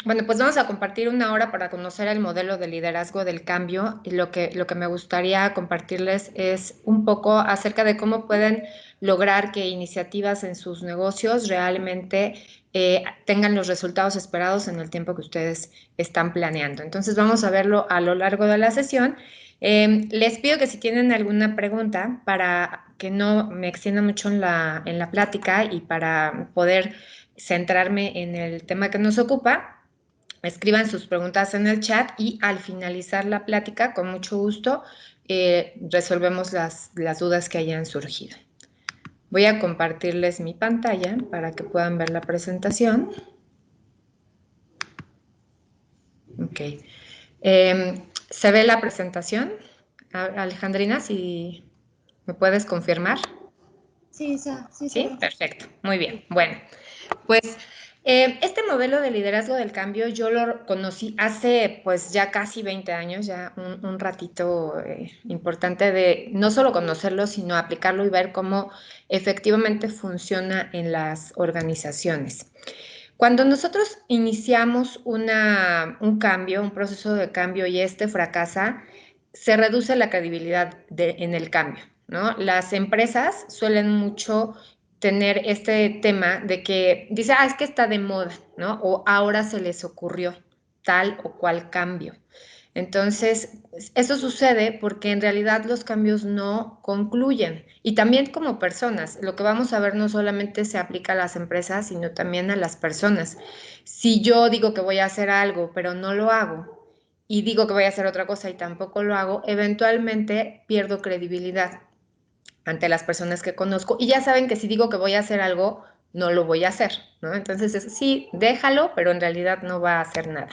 Bueno, pues vamos a compartir una hora para conocer el modelo de liderazgo del cambio y lo que me gustaría compartirles es un poco acerca de cómo pueden lograr que iniciativas en sus negocios realmente tengan los resultados esperados en el tiempo que ustedes están planeando. Entonces vamos a verlo a lo largo de la sesión. Les pido que si tienen alguna pregunta para que no me extienda mucho en la plática y para poder centrarme en el tema que nos ocupa, escriban sus preguntas en el chat y al finalizar la plática, con mucho gusto, resolvemos las dudas que hayan surgido. Voy a compartirles mi pantalla para que puedan ver la presentación. Ok. ¿Se ve la presentación? Alejandrina, si me puedes confirmar. Sí, sí se ¿Sí? ve. Perfecto. Muy bien. Bueno, pues este modelo de liderazgo del cambio yo lo conocí hace pues ya casi 20 años, ya un ratito importante de no solo conocerlo, sino aplicarlo y ver cómo efectivamente funciona en las organizaciones. Cuando nosotros iniciamos un cambio, un proceso de cambio y este fracasa, se reduce la credibilidad en el cambio, ¿no? Las empresas suelen mucho tener este tema de que dice, es que está de moda, ¿no? O ahora se les ocurrió tal o cual cambio. Entonces, eso sucede porque en realidad los cambios no concluyen. Y también como personas, lo que vamos a ver no solamente se aplica a las empresas, sino también a las personas. Si yo digo que voy a hacer algo, pero no lo hago, y digo que voy a hacer otra cosa y tampoco lo hago, eventualmente pierdo credibilidad ante las personas que conozco. Y ya saben que si digo que voy a hacer algo, no lo voy a hacer, ¿no? Entonces, sí, déjalo, pero en realidad no va a hacer nada.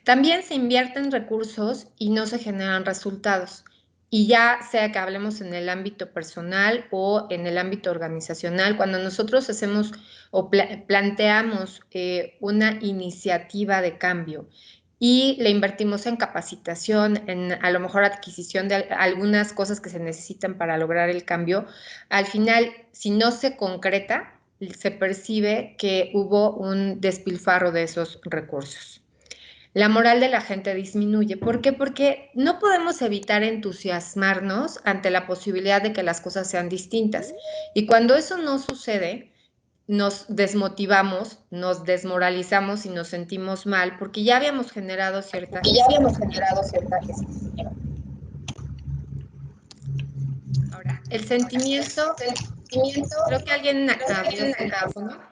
También se invierten recursos y no se generan resultados. Y ya sea que hablemos en el ámbito personal o en el ámbito organizacional, cuando nosotros hacemos o planteamos una iniciativa de cambio y le invertimos en capacitación, en a lo mejor adquisición de algunas cosas que se necesitan para lograr el cambio, al final, si no se concreta, se percibe que hubo un despilfarro de esos recursos. La moral de la gente disminuye. ¿Por qué? Porque no podemos evitar entusiasmarnos ante la posibilidad de que las cosas sean distintas. Y cuando eso no sucede, nos desmotivamos, nos desmoralizamos y nos sentimos mal porque ya habíamos generado cierta expectativa. Ahora, el sentimiento, creo que alguien abrió su micrófono.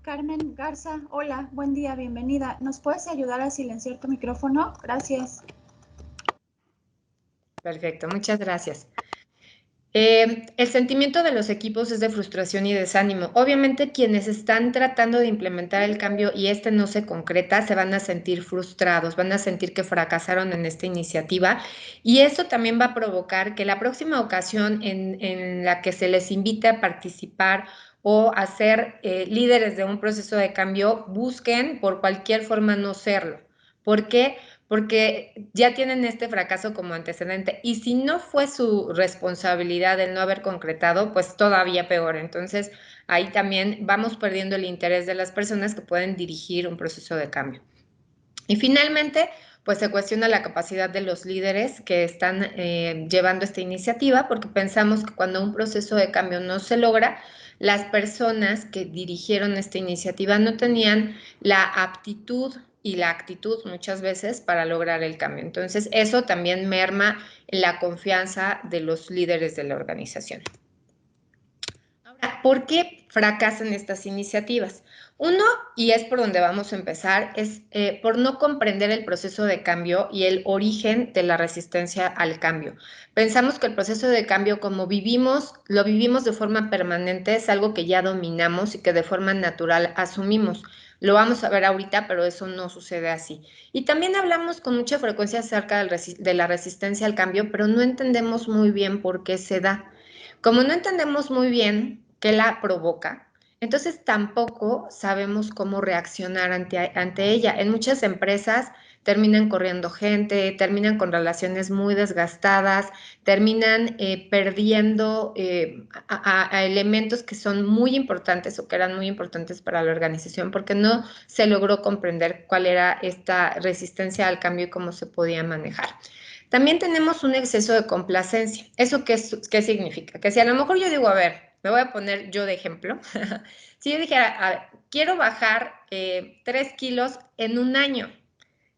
Carmen Garza, hola, buen día, bienvenida. ¿Nos puedes ayudar a silenciar tu micrófono? Gracias. Perfecto, muchas gracias. El sentimiento de los equipos es de frustración y desánimo. Obviamente quienes están tratando de implementar el cambio y este no se concreta, se van a sentir frustrados, van a sentir que fracasaron en esta iniciativa y eso también va a provocar que la próxima ocasión en la que se les invite a participar o a ser líderes de un proceso de cambio, busquen por cualquier forma no serlo. ¿Por qué? Porque ya tienen este fracaso como antecedente y si no fue su responsabilidad el no haber concretado, pues todavía peor. Entonces, ahí también vamos perdiendo el interés de las personas que pueden dirigir un proceso de cambio. Y finalmente, pues se cuestiona la capacidad de los líderes que están llevando esta iniciativa, porque pensamos que cuando un proceso de cambio no se logra, las personas que dirigieron esta iniciativa no tenían la aptitud y la actitud muchas veces para lograr el cambio. Entonces, eso también merma la confianza de los líderes de la organización. Ahora, ¿por qué fracasan estas iniciativas? Uno, y es por donde vamos a empezar, es por no comprender el proceso de cambio y el origen de la resistencia al cambio. Pensamos que el proceso de cambio, como lo vivimos de forma permanente, es algo que ya dominamos y que de forma natural asumimos. Lo vamos a ver ahorita, pero eso no sucede así. Y también hablamos con mucha frecuencia acerca de la resistencia al cambio, pero no entendemos muy bien por qué se da. Como no entendemos muy bien qué la provoca, entonces tampoco sabemos cómo reaccionar ante ella. En muchas empresas terminan corriendo gente, terminan con relaciones muy desgastadas, terminan perdiendo a elementos que son muy importantes o que eran muy importantes para la organización porque no se logró comprender cuál era esta resistencia al cambio y cómo se podía manejar. También tenemos un exceso de complacencia. ¿Eso qué significa? Que si a lo mejor yo digo, a ver, me voy a poner yo de ejemplo, si yo dijera, a ver, quiero bajar 3 kilos en un año.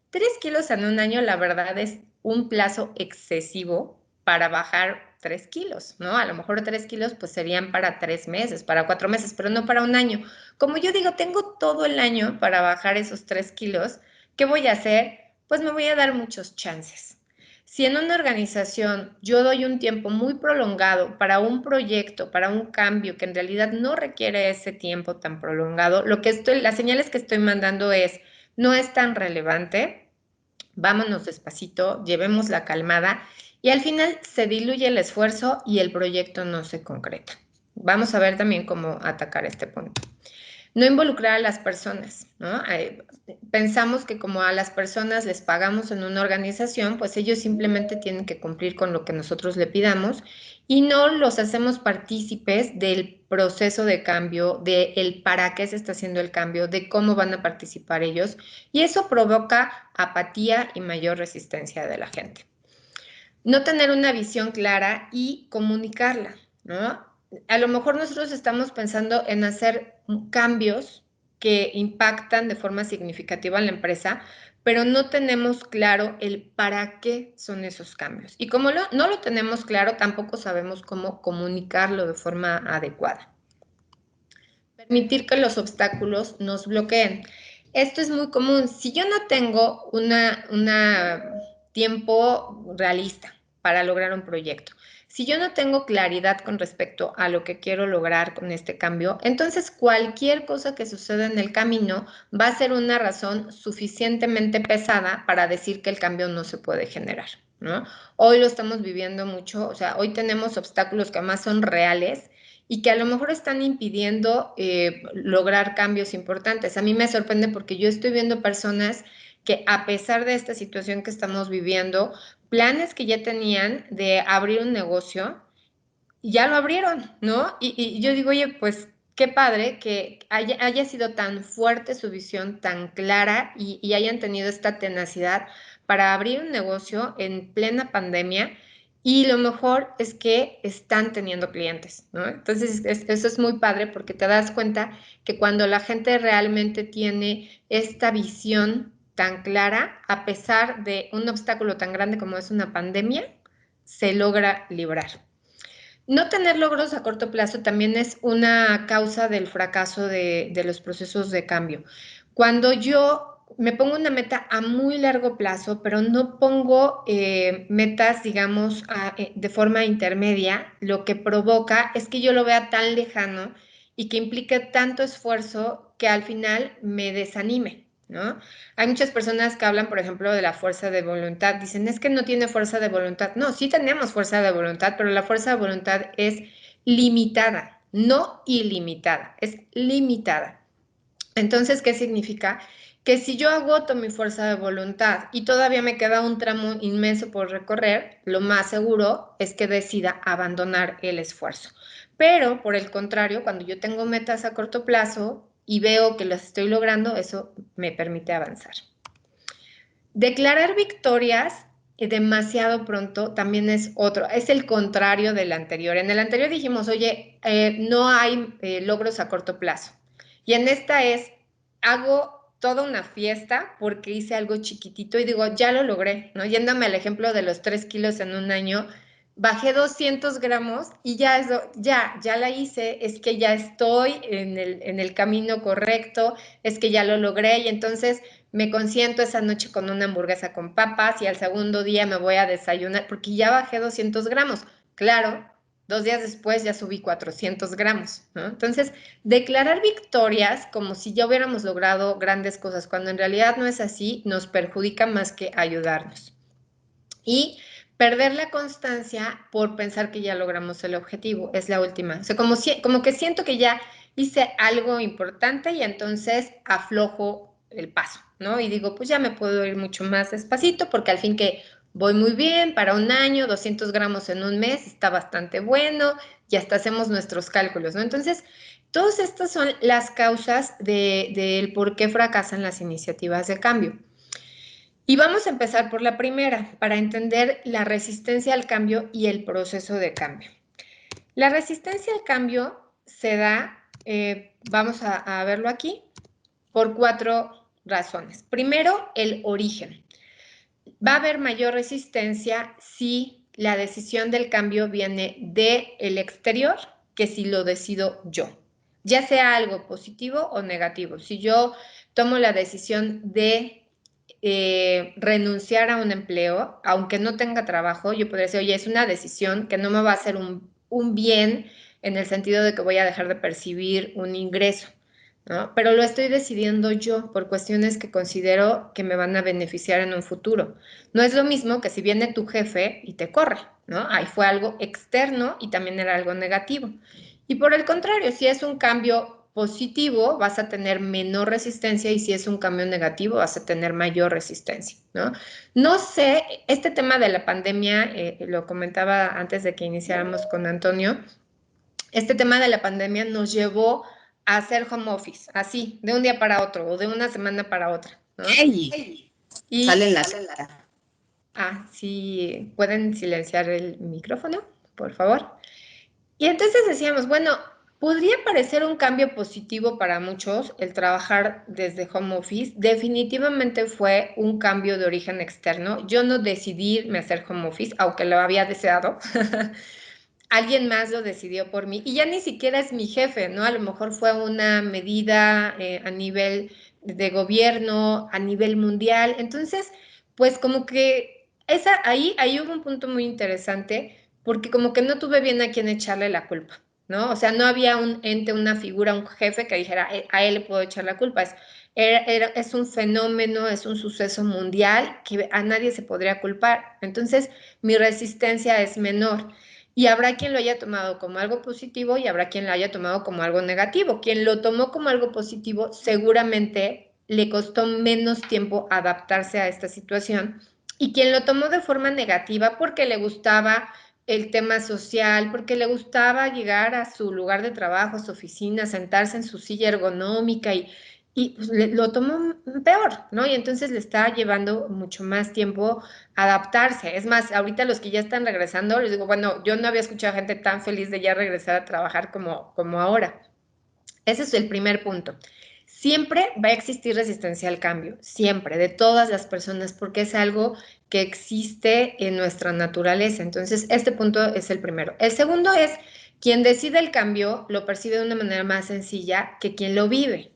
3 kilos en un año, la verdad, es un plazo excesivo para bajar 3 kilos, ¿no? A lo mejor 3 kilos pues serían para 3 meses, para 4 meses, pero no para un año. Como yo digo, tengo todo el año para bajar esos 3 kilos, ¿qué voy a hacer? Pues me voy a dar muchos chances. Si en una organización yo doy un tiempo muy prolongado para un proyecto, para un cambio que en realidad no requiere ese tiempo tan prolongado, las señales que estoy mandando no es tan relevante, vámonos despacito, llevemos la calmada y al final se diluye el esfuerzo y el proyecto no se concreta. Vamos a ver también cómo atacar este punto. No involucrar a las personas, ¿no? Pensamos que como a las personas les pagamos en una organización, pues ellos simplemente tienen que cumplir con lo que nosotros le pidamos y no los hacemos partícipes del proceso de cambio, de el para qué se está haciendo el cambio, de cómo van a participar ellos, y eso provoca apatía y mayor resistencia de la gente. No tener una visión clara y comunicarla, ¿no? A lo mejor nosotros estamos pensando en hacer cambios que impactan de forma significativa en la empresa, pero no tenemos claro el para qué son esos cambios. Y como no lo tenemos claro, tampoco sabemos cómo comunicarlo de forma adecuada. Permitir que los obstáculos nos bloqueen. Esto es muy común. Si yo no tengo un tiempo realista para lograr un proyecto, si yo no tengo claridad con respecto a lo que quiero lograr con este cambio, entonces cualquier cosa que suceda en el camino va a ser una razón suficientemente pesada para decir que el cambio no se puede generar, ¿no? Hoy lo estamos viviendo mucho, o sea, hoy tenemos obstáculos que además son reales y que a lo mejor están impidiendo lograr cambios importantes. A mí me sorprende porque yo estoy viendo personas que a pesar de esta situación que estamos viviendo, planes que ya tenían de abrir un negocio, ya lo abrieron, ¿no? Y yo digo, oye, pues qué padre que haya sido tan fuerte su visión, tan clara y hayan tenido esta tenacidad para abrir un negocio en plena pandemia y lo mejor es que están teniendo clientes, ¿no? Entonces, eso es muy padre porque te das cuenta que cuando la gente realmente tiene esta visión tan clara, a pesar de un obstáculo tan grande como es una pandemia, se logra librar. No tener logros a corto plazo también es una causa del fracaso de los procesos de cambio. Cuando yo me pongo una meta a muy largo plazo, pero no pongo metas, digamos, de forma intermedia, lo que provoca es que yo lo vea tan lejano y que implique tanto esfuerzo que al final me desanime, ¿no? Hay muchas personas que hablan, por ejemplo, de la fuerza de voluntad. Dicen, es que no tiene fuerza de voluntad. No, sí tenemos fuerza de voluntad, pero la fuerza de voluntad es limitada, no ilimitada, es limitada. Entonces, ¿qué significa? Que si yo agoto mi fuerza de voluntad y todavía me queda un tramo inmenso por recorrer, lo más seguro es que decida abandonar el esfuerzo. Pero, por el contrario, cuando yo tengo metas a corto plazo y veo que las estoy logrando, eso me permite avanzar. Declarar victorias demasiado pronto también es otro, es el contrario del anterior. En el anterior dijimos, oye, no hay logros a corto plazo. Y en esta hago toda una fiesta porque hice algo chiquitito y digo, ya lo logré, ¿no? Yéndome al ejemplo de los 3 kilos en un año, bajé 200 gramos y ya eso, ya la hice, es que ya estoy en el camino correcto, es que ya lo logré y entonces me consiento esa noche con una hamburguesa con papas y al segundo día me voy a desayunar porque ya bajé 200 gramos. Claro, 2 días después ya subí 400 gramos, ¿no? Entonces, declarar victorias como si ya hubiéramos logrado grandes cosas, cuando en realidad no es así, nos perjudica más que ayudarnos. Y perder la constancia por pensar que ya logramos el objetivo, es la última. O sea, como que siento que ya hice algo importante y entonces aflojo el paso, ¿no? Y digo, pues ya me puedo ir mucho más despacito porque al fin que voy muy bien para un año, 200 gramos en un mes, está bastante bueno y hasta hacemos nuestros cálculos, ¿no? Entonces, todas estas son las causas del por qué fracasan las iniciativas de cambio. Y vamos a empezar por la primera, para entender la resistencia al cambio y el proceso de cambio. La resistencia al cambio se da, vamos a verlo aquí, por 4 razones. Primero, el origen. Va a haber mayor resistencia si la decisión del cambio viene del exterior que si lo decido yo, ya sea algo positivo o negativo. Si yo tomo la decisión de renunciar a un empleo, aunque no tenga trabajo, yo podría decir, oye, es una decisión que no me va a hacer un bien en el sentido de que voy a dejar de percibir un ingreso, ¿no? Pero lo estoy decidiendo yo por cuestiones que considero que me van a beneficiar en un futuro. No es lo mismo que si viene tu jefe y te corre, ¿no? Ahí fue algo externo y también era algo negativo. Y por el contrario, si es un cambio positivo, vas a tener menor resistencia y si es un cambio negativo, vas a tener mayor resistencia, ¿no? No sé, este tema de la pandemia, lo comentaba antes de que iniciáramos con Antonio, este tema de la pandemia nos llevó a hacer home office, así, de un día para otro o de una semana para otra, ¿no? ¡Ey! Y Sale en la... sí, pueden silenciar el micrófono, por favor. Y entonces decíamos, bueno, podría parecer un cambio positivo para muchos el trabajar desde home office. Definitivamente fue un cambio de origen externo. Yo no decidí irme a hacer home office, aunque lo había deseado. Alguien más lo decidió por mí y ya ni siquiera es mi jefe, ¿no? A lo mejor fue una medida a nivel de gobierno, a nivel mundial. Entonces, pues como que ahí hubo un punto muy interesante porque como que no tuve bien a quién echarle la culpa, ¿no? O sea, no había un ente, una figura, un jefe que dijera, a él le puedo echar la culpa. Es un fenómeno, es un suceso mundial que a nadie se podría culpar. Entonces, mi resistencia es menor. Y habrá quien lo haya tomado como algo positivo y habrá quien lo haya tomado como algo negativo. Quien lo tomó como algo positivo seguramente le costó menos tiempo adaptarse a esta situación y quien lo tomó de forma negativa porque le gustaba el tema social, porque le gustaba llegar a su lugar de trabajo, a su oficina, sentarse en su silla ergonómica y pues, lo tomó peor, ¿no? Y entonces le está llevando mucho más tiempo adaptarse. Es más, ahorita los que ya están regresando, les digo, bueno, yo no había escuchado gente tan feliz de ya regresar a trabajar como ahora. Ese es el primer punto. Siempre va a existir resistencia al cambio, siempre, de todas las personas, porque es algo que existe en nuestra naturaleza. Entonces, este punto es el primero. El segundo es, quien decide el cambio lo percibe de una manera más sencilla que quien lo vive.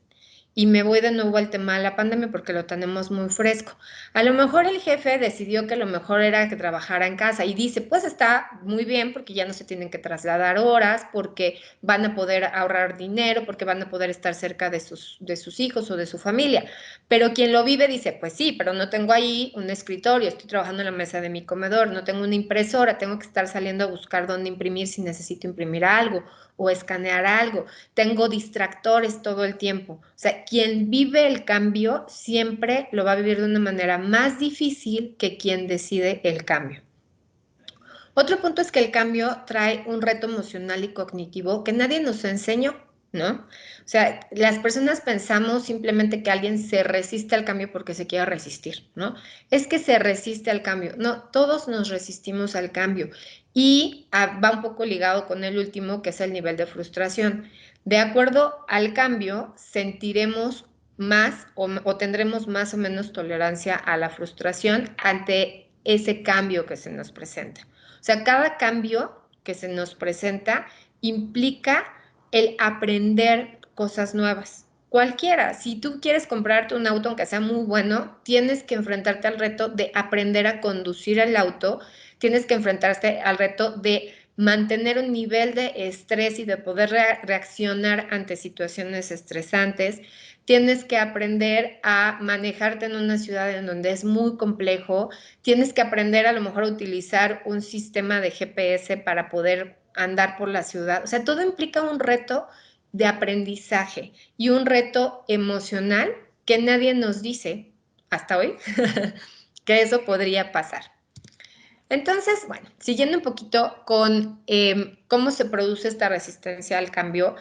Y me voy de nuevo al tema de la pandemia porque lo tenemos muy fresco. A lo mejor el jefe decidió que lo mejor era que trabajara en casa y dice, pues está muy bien porque ya no se tienen que trasladar horas, porque van a poder ahorrar dinero, porque van a poder estar cerca de sus hijos o de su familia. Pero quien lo vive dice, pues sí, pero no tengo ahí un escritorio, estoy trabajando en la mesa de mi comedor, no tengo una impresora, tengo que estar saliendo a buscar dónde imprimir si necesito imprimir algo o escanear algo, tengo distractores todo el tiempo. O sea, quien vive el cambio siempre lo va a vivir de una manera más difícil que quien decide el cambio. Otro punto es que el cambio trae un reto emocional y cognitivo que nadie nos enseñó, ¿no? O sea, las personas pensamos simplemente que alguien se resiste al cambio porque se quiere resistir, ¿no? Es que se resiste al cambio. No, todos nos resistimos al cambio. Y va un poco ligado con el último, que es el nivel de frustración. De acuerdo al cambio, sentiremos más o tendremos más o menos tolerancia a la frustración ante ese cambio que se nos presenta. O sea, cada cambio que se nos presenta implica el aprender cosas nuevas. Cualquiera, si tú quieres comprarte un auto, aunque sea muy bueno, tienes que enfrentarte al reto de aprender a conducir el auto, tienes que enfrentarte al reto de mantener un nivel de estrés y de poder reaccionar ante situaciones estresantes. Tienes que aprender a manejarte en una ciudad en donde es muy complejo. Tienes que aprender a lo mejor a utilizar un sistema de GPS para poder andar por la ciudad. O sea, todo implica un reto de aprendizaje y un reto emocional que nadie nos dice hasta hoy que eso podría pasar. Entonces, bueno, siguiendo un poquito con cómo se produce esta resistencia al cambio,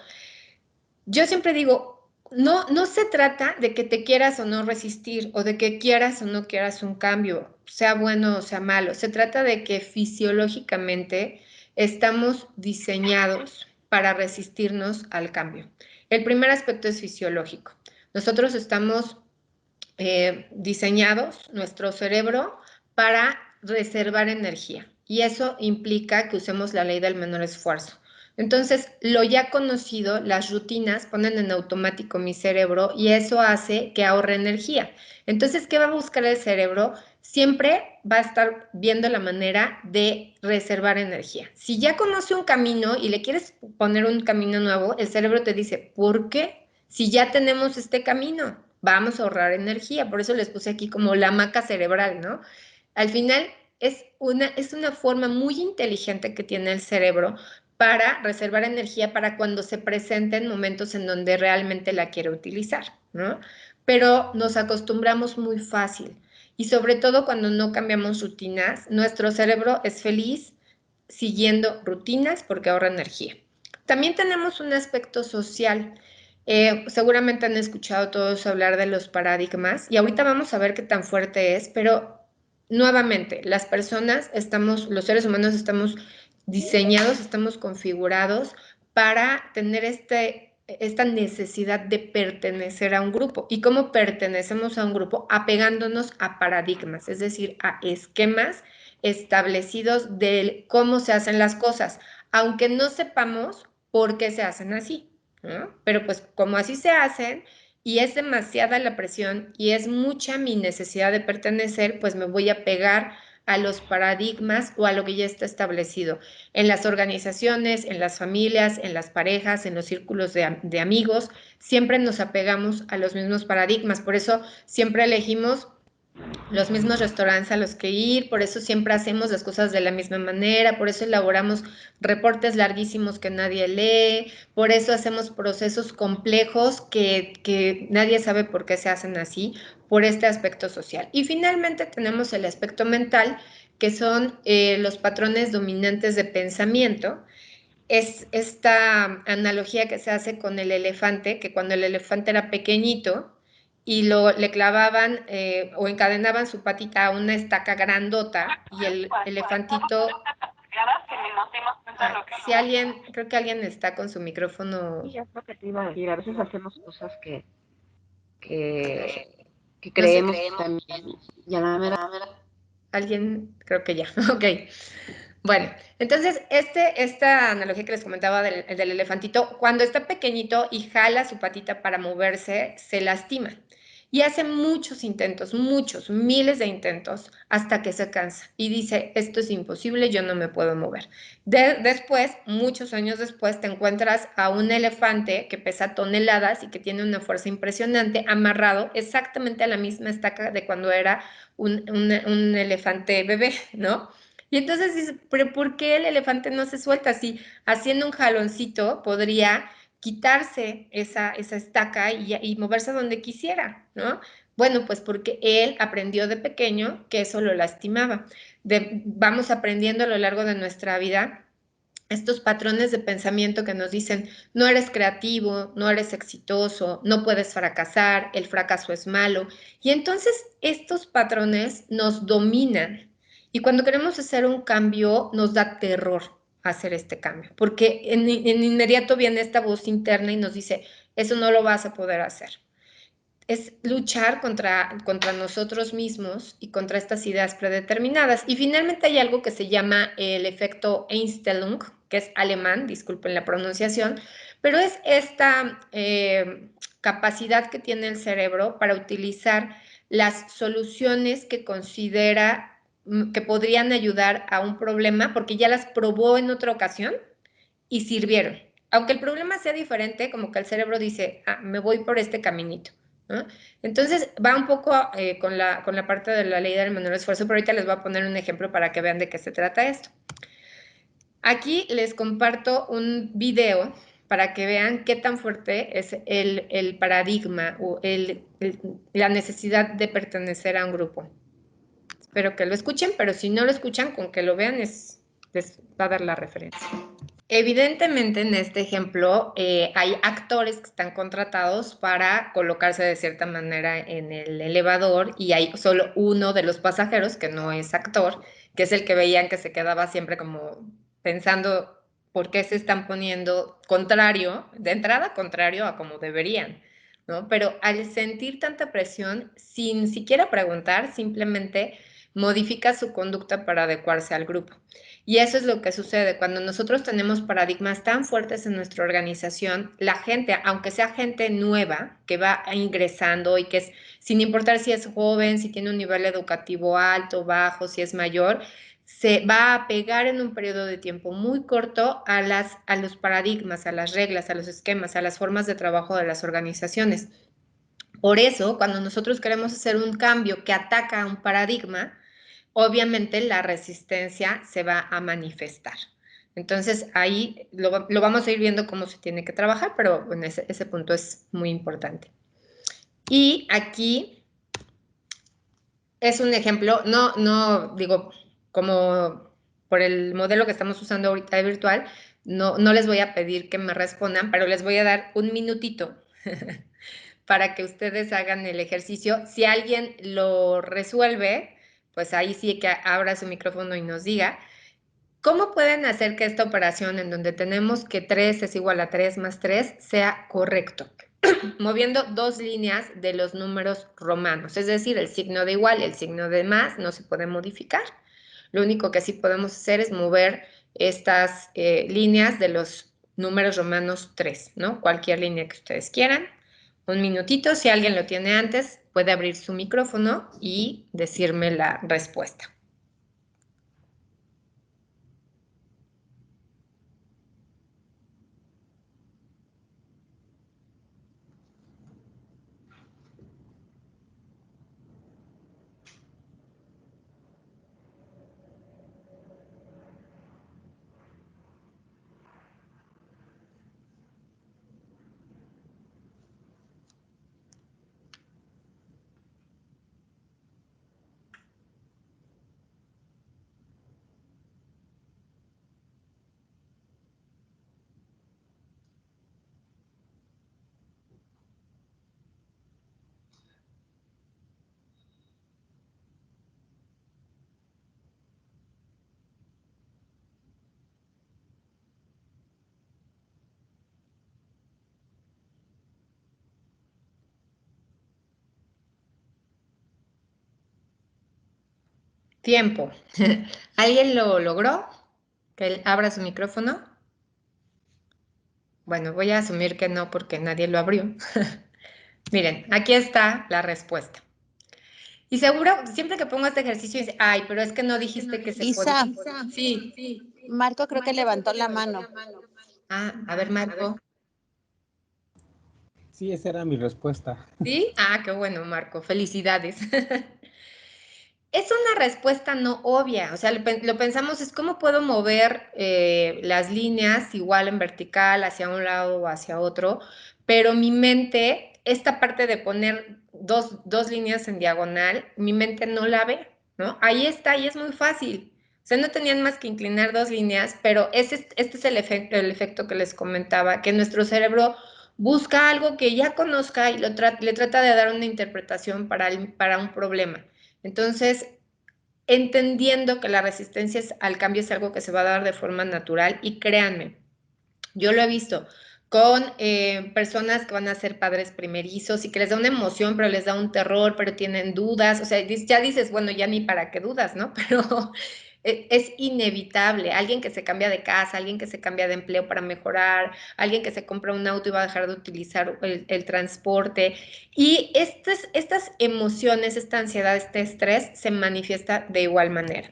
yo siempre digo, no se trata de que te quieras o no resistir o de que quieras o no quieras un cambio, sea bueno o sea malo. Se trata de que fisiológicamente estamos diseñados para resistirnos al cambio. El primer aspecto es fisiológico. Nosotros estamos diseñados, nuestro cerebro, para reservar energía. Y eso implica que usemos la ley del menor esfuerzo. Entonces, lo ya conocido, las rutinas ponen en automático mi cerebro y eso hace que ahorre energía. Entonces, ¿qué va a buscar el cerebro? Siempre va a estar viendo la manera de reservar energía. Si ya conoce un camino y le quieres poner un camino nuevo, el cerebro te dice, ¿por qué? Si ya tenemos este camino, vamos a ahorrar energía. Por eso les puse aquí como la hamaca cerebral, ¿no? Al final es una forma muy inteligente que tiene el cerebro para reservar energía para cuando se presenten momentos en donde realmente la quiere utilizar, ¿no? Pero nos acostumbramos muy fácil y sobre todo cuando no cambiamos rutinas, nuestro cerebro es feliz siguiendo rutinas porque ahorra energía. También tenemos un aspecto social. Seguramente han escuchado todos hablar de los paradigmas y ahorita vamos a ver qué tan fuerte es, pero nuevamente, las personas estamos, los seres humanos estamos diseñados, estamos configurados para tener esta necesidad de pertenecer a un grupo. ¿Y cómo pertenecemos a un grupo? Apegándonos a paradigmas, es decir, a esquemas establecidos de cómo se hacen las cosas, aunque no sepamos por qué se hacen así, ¿no? Pero pues como así se hacen y es demasiada la presión y es mucha mi necesidad de pertenecer, pues me voy a pegar a los paradigmas o a lo que ya está establecido en las organizaciones, en las familias, en las parejas, en los círculos de amigos, siempre nos apegamos a los mismos paradigmas, por eso siempre elegimos los mismos restaurantes a los que ir, por eso siempre hacemos las cosas de la misma manera, por eso elaboramos reportes larguísimos que nadie lee, por eso hacemos procesos complejos que nadie sabe por qué se hacen así, por este aspecto social. Y finalmente tenemos el aspecto mental, que son los patrones dominantes de pensamiento. Es esta analogía que se hace con el elefante, que cuando el elefante era pequeñito y le clavaban o encadenaban su patita a una estaca grandota y el elefantito, si alguien, creo que alguien está con su micrófono. Sí, es lo que te iba a decir. A veces hacemos cosas que, que No sé, creemos que están bien. Y a la mera alguien, creo que ya, ok. Bueno, entonces esta analogía que les comentaba del elefantito, cuando está pequeñito y jala su patita para moverse, se lastima. Y hace muchos intentos, muchos, miles de intentos, hasta que se cansa y dice, esto es imposible, yo no me puedo mover. Después, muchos años después, te encuentras a un elefante que pesa toneladas y que tiene una fuerza impresionante, amarrado exactamente a la misma estaca de cuando era un elefante bebé, ¿no? Y entonces dice, pero ¿por qué el elefante no se suelta? Si haciendo un jaloncito podría quitarse esa estaca y moverse donde quisiera, ¿no? Bueno, pues porque él aprendió de pequeño que eso lo lastimaba. Vamos aprendiendo a lo largo de nuestra vida estos patrones de pensamiento que nos dicen, no eres creativo, no eres exitoso, no puedes fracasar, el fracaso es malo. Y entonces estos patrones nos dominan. Y cuando queremos hacer un cambio, nos da terror hacer este cambio, porque en inmediato viene esta voz interna y nos dice, eso no lo vas a poder hacer. Es luchar contra nosotros mismos y contra estas ideas predeterminadas. Y finalmente hay algo que se llama el efecto Einstellung, que es alemán, disculpen la pronunciación, pero es esta capacidad que tiene el cerebro para utilizar las soluciones que considera que podrían ayudar a un problema, porque ya las probó en otra ocasión y sirvieron. Aunque el problema sea diferente, como que el cerebro dice, ah, me voy por este caminito, ¿no? Entonces va un poco con la parte de la ley del menor esfuerzo, pero ahorita les voy a poner un ejemplo para que vean de qué se trata esto. Aquí les comparto un video para que vean qué tan fuerte es el paradigma o la necesidad de pertenecer a un grupo. Espero que lo escuchen, pero si no lo escuchan, con que lo vean les va a dar la referencia. Evidentemente, en este ejemplo, hay actores que están contratados para colocarse de cierta manera en el elevador y hay solo uno de los pasajeros que no es actor, que es el que veían que se quedaba siempre como pensando por qué se están poniendo contrario, de entrada contrario a como deberían, ¿no? Pero al sentir tanta presión, sin siquiera preguntar, simplemente modifica su conducta para adecuarse al grupo. Y eso es lo que sucede cuando nosotros tenemos paradigmas tan fuertes en nuestra organización, la gente, aunque sea gente nueva, que va ingresando y que es, sin importar si es joven, si tiene un nivel educativo alto, bajo, si es mayor, se va a pegar en un periodo de tiempo muy corto a los paradigmas, a las reglas, a los esquemas, a las formas de trabajo de las organizaciones. Por eso, cuando nosotros queremos hacer un cambio que ataca a un paradigma, obviamente la resistencia se va a manifestar. Entonces, ahí lo vamos a ir viendo cómo se tiene que trabajar, pero bueno, ese punto es muy importante. Y aquí es un ejemplo, no digo, como por el modelo que estamos usando ahorita de virtual, no les voy a pedir que me respondan, pero les voy a dar un minutito para que ustedes hagan el ejercicio. Si alguien lo resuelve, pues ahí sí que abra su micrófono y nos diga. ¿Cómo pueden hacer que esta operación en donde tenemos que 3 es igual a 3 más 3 sea correcto? Moviendo dos líneas de los números romanos, es decir, el signo de igual y el signo de más no se puede modificar. Lo único que sí podemos hacer es mover estas líneas de los números romanos 3, ¿no? Cualquier línea que ustedes quieran. Un minutito, si alguien lo tiene antes, puede abrir su micrófono y decirme la respuesta. Tiempo. ¿Alguien lo logró? Que él abra su micrófono. Bueno, voy a asumir que no porque nadie lo abrió. Miren, aquí está la respuesta. Y seguro, siempre que pongo este ejercicio, dice, ay, pero es que no dijiste que se podía. Sí. Marco creo que levantó la mano. Ah, a ver, Marco. Sí, esa era mi respuesta. ¿Sí? Ah, qué bueno, Marco. Felicidades. Es una respuesta no obvia, o sea, lo pensamos es cómo puedo mover las líneas igual en vertical hacia un lado o hacia otro, pero mi mente, esta parte de poner dos líneas en diagonal, mi mente no la ve, ¿no? Ahí está y es muy fácil. O sea, no tenían más que inclinar dos líneas, pero este es el efecto que les comentaba, que nuestro cerebro busca algo que ya conozca y le trata de dar una interpretación para un problema. Entonces, entendiendo que la resistencia al cambio es algo que se va a dar de forma natural y créanme, yo lo he visto con personas que van a ser padres primerizos y que les da una emoción, pero les da un terror, pero tienen dudas, o sea, ya dices, bueno, ya ni para qué dudas, ¿no? Pero es inevitable. Alguien que se cambia de casa, alguien que se cambia de empleo para mejorar, alguien que se compra un auto y va a dejar de utilizar el transporte. Y estas emociones, esta ansiedad, este estrés se manifiesta de igual manera.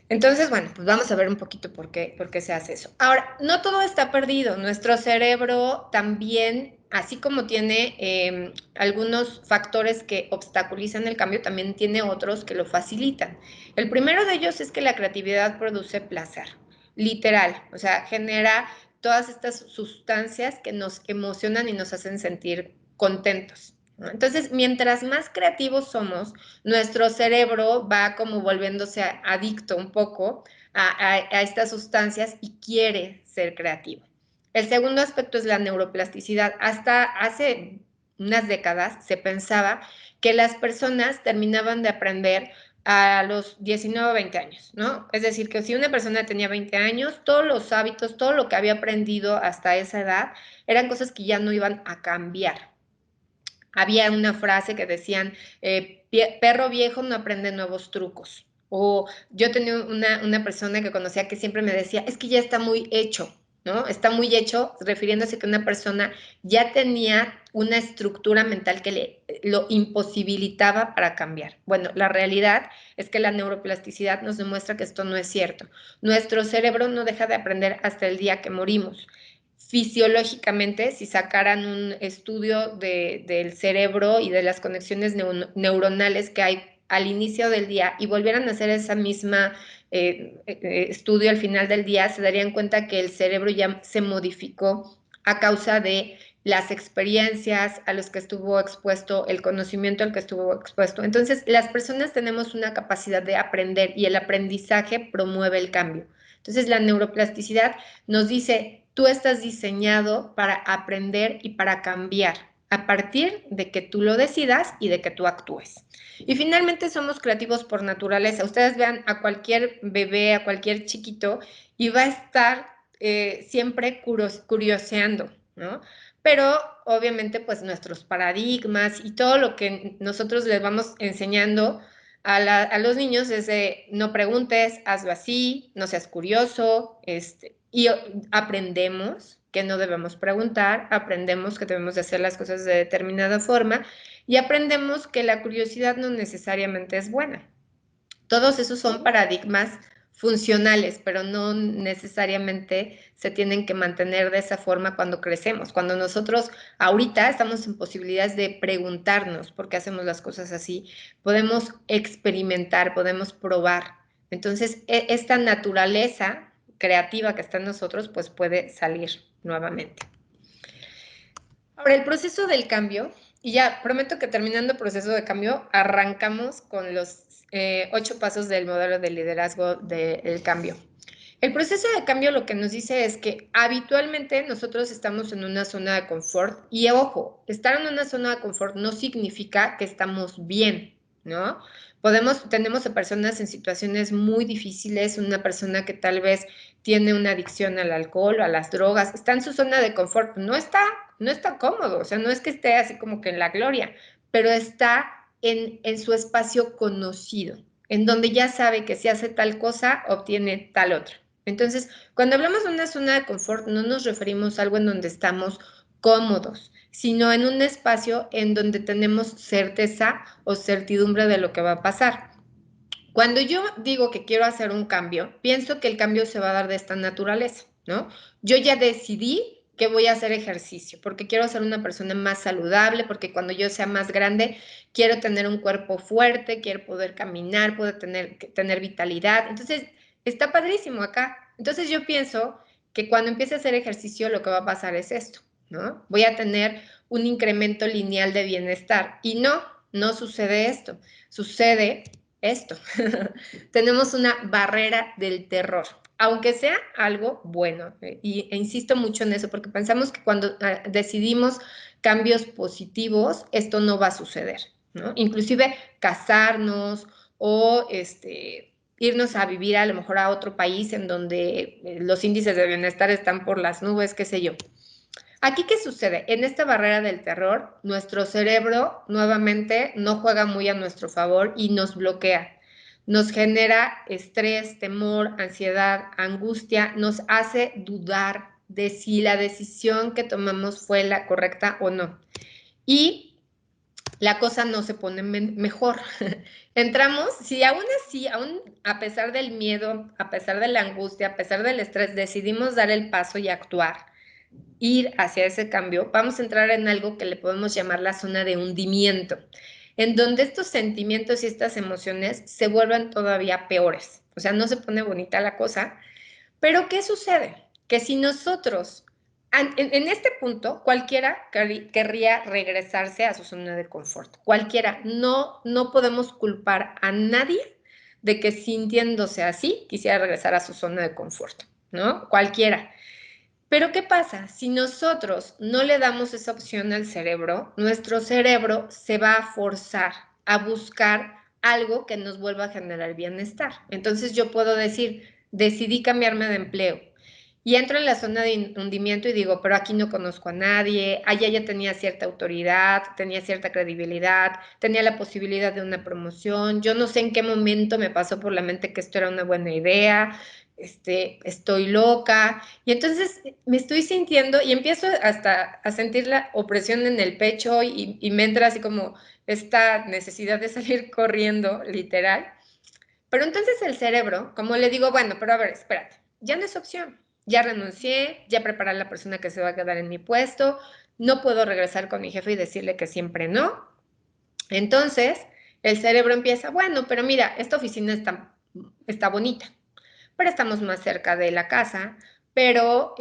Entonces, bueno, pues vamos a ver un poquito por qué se hace eso. Ahora, no todo está perdido. Nuestro cerebro también, así como tiene algunos factores que obstaculizan el cambio, también tiene otros que lo facilitan. El primero de ellos es que la creatividad produce placer, literal, o sea, genera todas estas sustancias que nos emocionan y nos hacen sentir contentos, ¿no? Entonces, mientras más creativos somos, nuestro cerebro va como volviéndose adicto un poco a estas sustancias y quiere ser creativo. El segundo aspecto es la neuroplasticidad. Hasta hace unas décadas se pensaba que las personas terminaban de aprender a los 19 o 20 años, ¿no? Es decir, que si una persona tenía 20 años, todos los hábitos, todo lo que había aprendido hasta esa edad, eran cosas que ya no iban a cambiar. Había una frase que decían, perro viejo no aprende nuevos trucos. O yo tenía una persona que conocía que siempre me decía, es que ya está muy hecho, ¿no? Está muy hecho, refiriéndose que una persona ya tenía una estructura mental que lo imposibilitaba para cambiar. Bueno, la realidad es que la neuroplasticidad nos demuestra que esto no es cierto. Nuestro cerebro no deja de aprender hasta el día que morimos. Fisiológicamente, si sacaran un estudio del cerebro y de las conexiones neuronales que hay al inicio del día y volvieran a hacer esa misma estudio al final del día, se darían cuenta que el cerebro ya se modificó a causa de las experiencias a las que estuvo expuesto, el conocimiento al que estuvo expuesto. Entonces, las personas tenemos una capacidad de aprender y el aprendizaje promueve el cambio. Entonces, la neuroplasticidad nos dice, tú estás diseñado para aprender y para cambiar a partir de que tú lo decidas y de que tú actúes. Y finalmente somos creativos por naturaleza. Ustedes vean a cualquier bebé, a cualquier chiquito y va a estar siempre curioseando, ¿no? Pero obviamente pues nuestros paradigmas y todo lo que nosotros les vamos enseñando a los niños es de no preguntes, hazlo así, no seas curioso, y aprendemos que no debemos preguntar, aprendemos que debemos de hacer las cosas de determinada forma y aprendemos que la curiosidad no necesariamente es buena. Todos esos son paradigmas funcionales, pero no necesariamente se tienen que mantener de esa forma cuando crecemos. Cuando nosotros ahorita estamos en posibilidades de preguntarnos por qué hacemos las cosas así, podemos experimentar, podemos probar. Entonces, esta naturaleza creativa que está en nosotros, pues puede salir nuevamente. Ahora, el proceso del cambio, y ya prometo que terminando el proceso de cambio, arrancamos con los 8 pasos del modelo de liderazgo del cambio. El proceso de cambio lo que nos dice es que habitualmente nosotros estamos en una zona de confort y ojo, estar en una zona de confort no significa que estamos bien, ¿no? Tenemos a personas en situaciones muy difíciles, una persona que tal vez tiene una adicción al alcohol o a las drogas, está en su zona de confort, no está cómodo, o sea, no es que esté así como que en la gloria, pero está en su espacio conocido, en donde ya sabe que si hace tal cosa, obtiene tal otra. Entonces, cuando hablamos de una zona de confort, no nos referimos a algo en donde estamos cómodos, sino en un espacio en donde tenemos certeza o certidumbre de lo que va a pasar. Cuando yo digo que quiero hacer un cambio, pienso que el cambio se va a dar de esta naturaleza, ¿no? Yo ya decidí que voy a hacer ejercicio, porque quiero ser una persona más saludable, porque cuando yo sea más grande, quiero tener un cuerpo fuerte, quiero poder caminar, poder tener vitalidad. Entonces, está padrísimo acá. Entonces, yo pienso que cuando empiece a hacer ejercicio, lo que va a pasar es esto, ¿no? Voy a tener un incremento lineal de bienestar. Y no sucede esto. Sucede esto. Tenemos una barrera del terror, aunque sea algo bueno. E insisto mucho en eso, porque pensamos que cuando decidimos cambios positivos, esto no va a suceder, ¿no? Inclusive casarnos o irnos a vivir a lo mejor a otro país en donde los índices de bienestar están por las nubes, qué sé yo. Aquí, ¿qué sucede? En esta barrera del terror, nuestro cerebro nuevamente no juega muy a nuestro favor y nos bloquea. Nos genera estrés, temor, ansiedad, angustia, nos hace dudar de si la decisión que tomamos fue la correcta o no. Y la cosa no se pone mejor. Entramos, si aún así, aún a pesar del miedo, a pesar de la angustia, a pesar del estrés, decidimos dar el paso y actuar, ir hacia ese cambio, vamos a entrar en algo que le podemos llamar la zona de hundimiento, en donde estos sentimientos y estas emociones se vuelven todavía peores. O sea, no se pone bonita la cosa, pero ¿qué sucede? que si nosotros, en este punto, cualquiera querría regresarse a su zona de confort. Cualquiera. No podemos culpar a nadie de que sintiéndose así quisiera regresar a su zona de confort, ¿no? Cualquiera. Pero ¿qué pasa? Si nosotros no le damos esa opción al cerebro, nuestro cerebro se va a forzar a buscar algo que nos vuelva a generar bienestar. Entonces yo puedo decir, decidí cambiarme de empleo y entro en la zona de hundimiento y digo, pero aquí no conozco a nadie, allá ya tenía cierta autoridad, tenía cierta credibilidad, tenía la posibilidad de una promoción, yo no sé en qué momento me pasó por la mente que esto era una buena idea, estoy loca, y entonces me estoy sintiendo y empiezo hasta a sentir la opresión en el pecho y me entra así como esta necesidad de salir corriendo, literal. Pero entonces el cerebro, como le digo, bueno, pero a ver, espérate, ya no es opción, ya renuncié, ya preparé a la persona que se va a quedar en mi puesto, no puedo regresar con mi jefe y decirle que siempre no. Entonces el cerebro empieza, bueno, pero mira, esta oficina está bonita, pero estamos más cerca de la casa, pero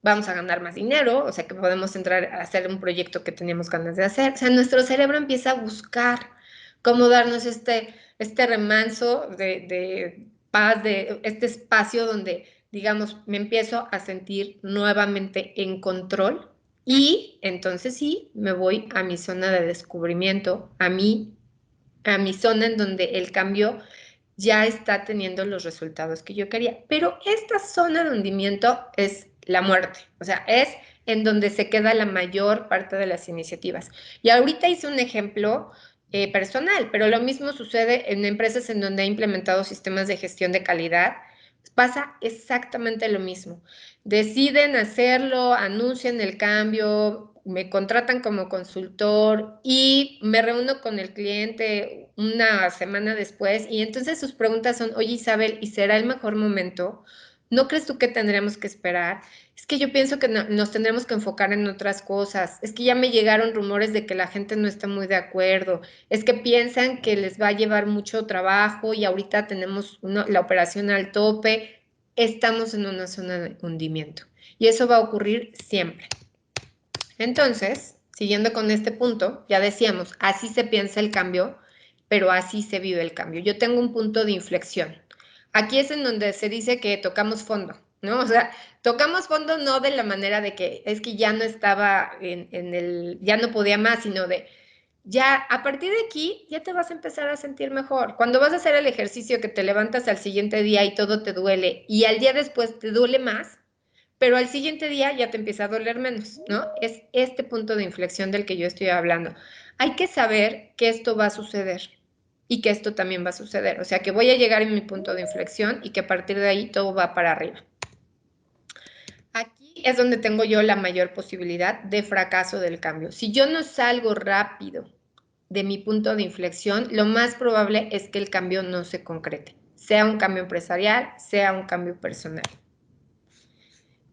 vamos a ganar más dinero, o sea que podemos entrar a hacer un proyecto que teníamos ganas de hacer. O sea, nuestro cerebro empieza a buscar cómo darnos este remanso de paz, de este espacio donde, digamos, me empiezo a sentir nuevamente en control y entonces sí, me voy a mi zona de descubrimiento, a mi zona en donde el cambio ya está teniendo los resultados que yo quería. Pero esta zona de hundimiento es la muerte, o sea, es en donde se queda la mayor parte de las iniciativas. Y ahorita hice un ejemplo personal, pero lo mismo sucede en empresas en donde he implementado sistemas de gestión de calidad. Pasa exactamente lo mismo. Deciden hacerlo, anuncian el cambio, me contratan como consultor y me reúno con el cliente una semana después y entonces sus preguntas son, oye Isabel, ¿y será el mejor momento? ¿No crees tú que tendríamos que esperar? Es que yo pienso que nos tendremos que enfocar en otras cosas. Es que ya me llegaron rumores de que la gente no está muy de acuerdo. Es que piensan que les va a llevar mucho trabajo y ahorita tenemos la operación al tope. Estamos en una zona de hundimiento y eso va a ocurrir siempre. Entonces, siguiendo con este punto, ya decíamos, así se piensa el cambio, pero así se vive el cambio. Yo tengo un punto de inflexión. Aquí es en donde se dice que tocamos fondo, ¿no? O sea, tocamos fondo no de la manera de que es que ya no estaba ya no podía más, sino de, ya a partir de aquí ya te vas a empezar a sentir mejor. Cuando vas a hacer el ejercicio que te levantas al siguiente día y todo te duele y al día después te duele más, pero al siguiente día ya te empieza a doler menos, ¿no? Es este punto de inflexión del que yo estoy hablando. Hay que saber que esto va a suceder y que esto también va a suceder. O sea, que voy a llegar en mi punto de inflexión y que a partir de ahí todo va para arriba. Aquí es donde tengo yo la mayor posibilidad de fracaso del cambio. Si yo no salgo rápido de mi punto de inflexión, lo más probable es que el cambio no se concrete, sea un cambio empresarial, sea un cambio personal.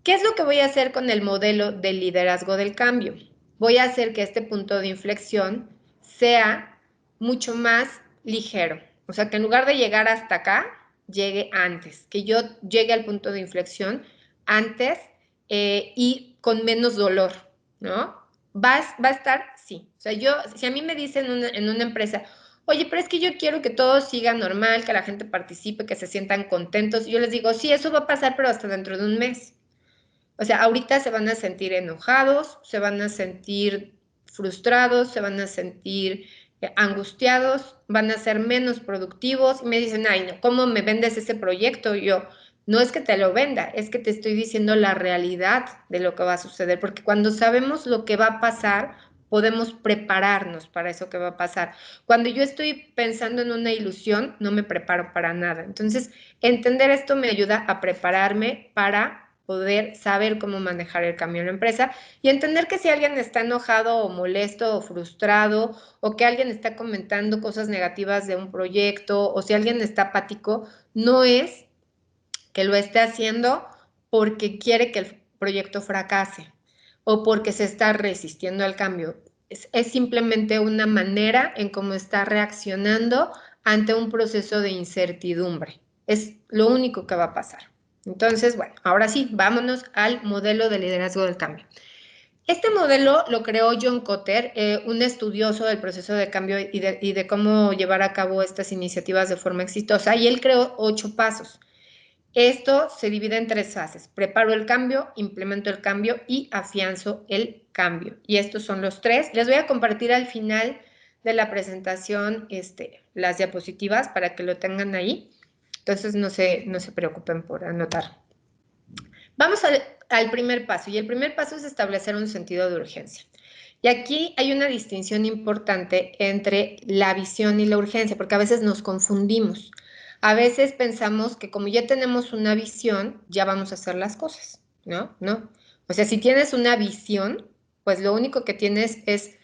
¿Qué es lo que voy a hacer con el modelo del liderazgo del cambio? Voy a hacer que este punto de inflexión sea mucho más ligero. O sea, que en lugar de llegar hasta acá, llegue antes. Que yo llegue al punto de inflexión antes y con menos dolor, ¿no? Va a estar, sí. O sea, si a mí me dicen en una empresa, oye, pero es que yo quiero que todo siga normal, que la gente participe, que se sientan contentos. Yo les digo, sí, eso va a pasar, pero hasta dentro de un mes. O sea, ahorita se van a sentir enojados, se van a sentir frustrados, se van a sentir angustiados, van a ser menos productivos y me dicen, ay, no, ¿cómo me vendes ese proyecto? Y yo, no es que te lo venda, es que te estoy diciendo la realidad de lo que va a suceder, porque cuando sabemos lo que va a pasar, podemos prepararnos para eso que va a pasar. Cuando yo estoy pensando en una ilusión, no me preparo para nada. Entonces, entender esto me ayuda a prepararme para poder saber cómo manejar el cambio en la empresa y entender que si alguien está enojado o molesto o frustrado o que alguien está comentando cosas negativas de un proyecto o si alguien está apático, no es que lo esté haciendo porque quiere que el proyecto fracase o porque se está resistiendo al cambio. Es simplemente una manera en cómo está reaccionando ante un proceso de incertidumbre. Es lo único que va a pasar. Entonces, bueno, ahora sí, vámonos al modelo de liderazgo del cambio. Este modelo lo creó John Kotter, un estudioso del proceso de cambio y de cómo llevar a cabo estas iniciativas de forma exitosa, y él creó 8 pasos. Esto se divide en 3 fases: preparo el cambio, implemento el cambio y afianzo el cambio. Y estos son los 3. Les voy a compartir al final de la presentación las diapositivas para que lo tengan ahí. Entonces no se preocupen por anotar. Vamos al primer paso, y el primer paso es establecer un sentido de urgencia. Y aquí hay una distinción importante entre la visión y la urgencia, porque a veces nos confundimos. A veces pensamos que como ya tenemos una visión, ya vamos a hacer las cosas, ¿no? No. O sea, si tienes una visión, pues lo único que tienes es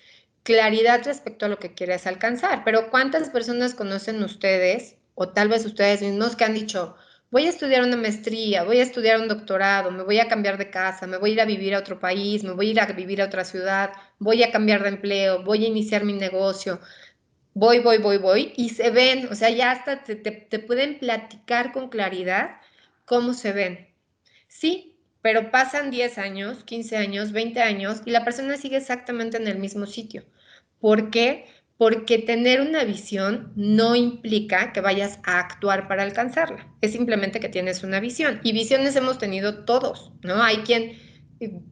claridad respecto a lo que quieres alcanzar. Pero ¿cuántas personas conocen ustedes, o tal vez ustedes mismos, que han dicho: voy a estudiar una maestría, voy a estudiar un doctorado, me voy a cambiar de casa, me voy a ir a vivir a otro país, me voy a ir a vivir a otra ciudad, voy a cambiar de empleo, voy a iniciar mi negocio, voy, y se ven, o sea, ya hasta te pueden platicar con claridad cómo se ven? Sí, pero pasan 10 años, 15 años, 20 años y la persona sigue exactamente en el mismo sitio. ¿Por qué? Porque tener una visión no implica que vayas a actuar para alcanzarla. Es simplemente que tienes una visión. Y visiones hemos tenido todos, ¿no? Hay quien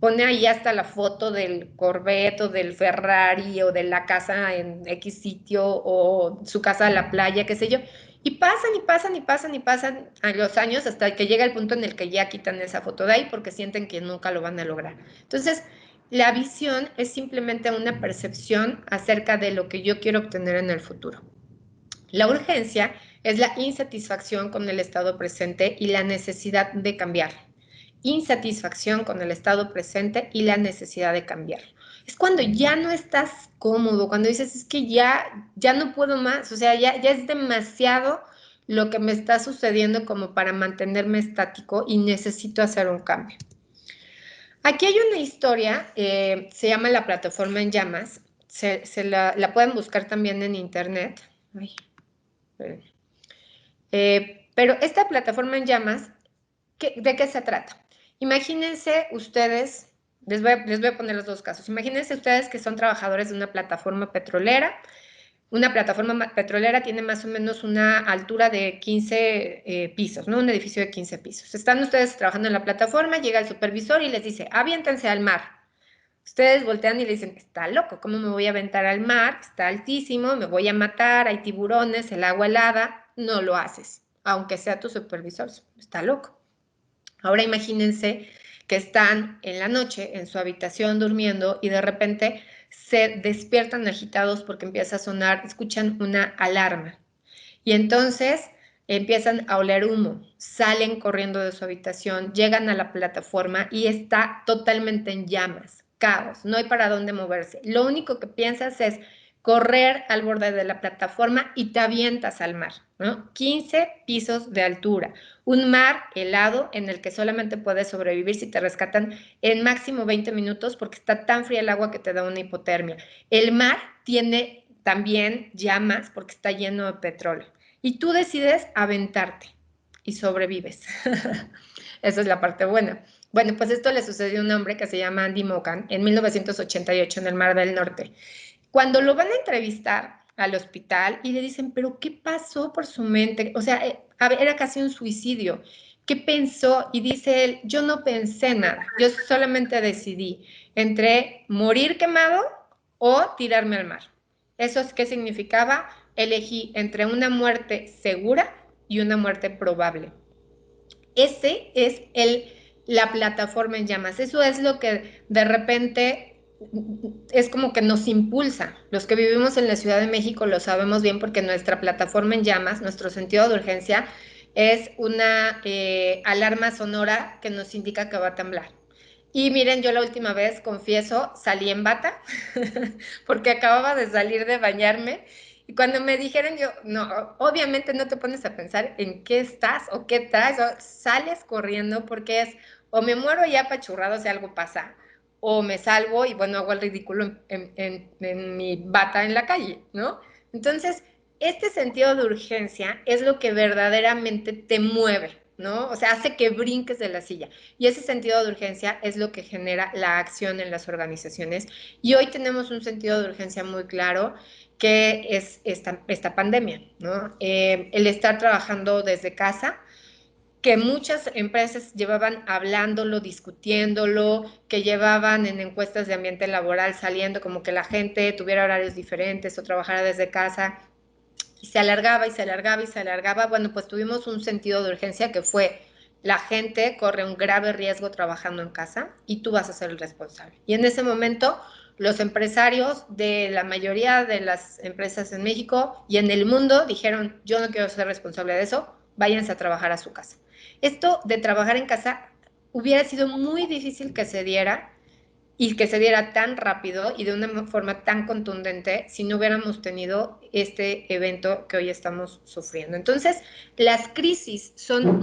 pone ahí hasta la foto del Corvette o del Ferrari o de la casa en X sitio o su casa a la playa, qué sé yo. Y pasan y pasan y pasan y pasan a los años hasta que llega el punto en el que ya quitan esa foto de ahí porque sienten que nunca lo van a lograr. Entonces, la visión es simplemente una percepción acerca de lo que yo quiero obtener en el futuro. La urgencia es la insatisfacción con el estado presente y la necesidad de cambiar. Insatisfacción con el estado presente y la necesidad de cambiar. Es cuando ya no estás cómodo, cuando dices: es que ya no puedo más, o sea, ya es demasiado lo que me está sucediendo como para mantenerme estático y necesito hacer un cambio. Aquí hay una historia, se llama La Plataforma en Llamas, la pueden buscar también en internet. Ay, pero esta plataforma en llamas, ¿de qué se trata? Imagínense ustedes, les voy a poner los 2 casos. Imagínense ustedes que son trabajadores de una plataforma petrolera. Una plataforma petrolera tiene más o menos una altura de 15 pisos, ¿no? Un edificio de 15 pisos. Están ustedes trabajando en la plataforma, llega el supervisor y les dice: aviéntense al mar. Ustedes voltean y le dicen: está loco, ¿cómo me voy a aventar al mar? Está altísimo, me voy a matar, hay tiburones, el agua helada. No lo haces, aunque sea tu supervisor, está loco. Ahora imagínense que están en la noche en su habitación durmiendo y de repente se despiertan agitados porque empieza a sonar, escuchan una alarma. Y entonces empiezan a oler humo, salen corriendo de su habitación, llegan a la plataforma y está totalmente en llamas, caos, no hay para dónde moverse. Lo único que piensas es correr al borde de la plataforma y te avientas al mar, ¿no? 15 pisos de altura, un mar helado en el que solamente puedes sobrevivir si te rescatan en máximo 20 minutos porque está tan fría el agua que te da una hipotermia. El mar tiene también llamas porque está lleno de petróleo. Y tú decides aventarte y sobrevives. Esa es la parte buena. Bueno, pues esto le sucedió a un hombre que se llama Andy Mogan en 1988 en el Mar del Norte. Cuando lo van a entrevistar al hospital y le dicen: ¿pero qué pasó por su mente? O sea, era casi un suicidio. ¿Qué pensó? Y dice él: yo no pensé nada, yo solamente decidí entre morir quemado o tirarme al mar. ¿Eso es qué significaba? Elegí entre una muerte segura y una muerte probable. Ese es la plataforma en llamas. Eso es lo que de repente es como que nos impulsa. Los que vivimos en la Ciudad de México lo sabemos bien porque nuestra plataforma en llamas, nuestro sentido de urgencia, es una alarma sonora que nos indica que va a temblar. Y miren, yo la última vez, confieso, salí en bata porque acababa de salir de bañarme y cuando me dijeron, yo, no, obviamente no te pones a pensar en qué estás o qué traes, o sales corriendo porque es o me muero ya apachurrado si algo pasa, o me salvo y bueno, hago el ridículo en mi bata en la calle, ¿no? Entonces, este sentido de urgencia es lo que verdaderamente te mueve, ¿no? O sea, hace que brinques de la silla. Y ese sentido de urgencia es lo que genera la acción en las organizaciones. Y hoy tenemos un sentido de urgencia muy claro que es esta pandemia, ¿no? El estar trabajando desde casa, que muchas empresas llevaban hablándolo, discutiéndolo, que llevaban en encuestas de ambiente laboral saliendo como que la gente tuviera horarios diferentes o trabajara desde casa, y se alargaba y se alargaba y se alargaba. Bueno, pues tuvimos un sentido de urgencia que fue: la gente corre un grave riesgo trabajando en casa y tú vas a ser el responsable. Y en ese momento, los empresarios de la mayoría de las empresas en México y en el mundo dijeron: yo no quiero ser responsable de eso, váyanse a trabajar a su casa. Esto de trabajar en casa hubiera sido muy difícil que se diera, y que se diera tan rápido y de una forma tan contundente si no hubiéramos tenido este evento que hoy estamos sufriendo. Entonces, las crisis son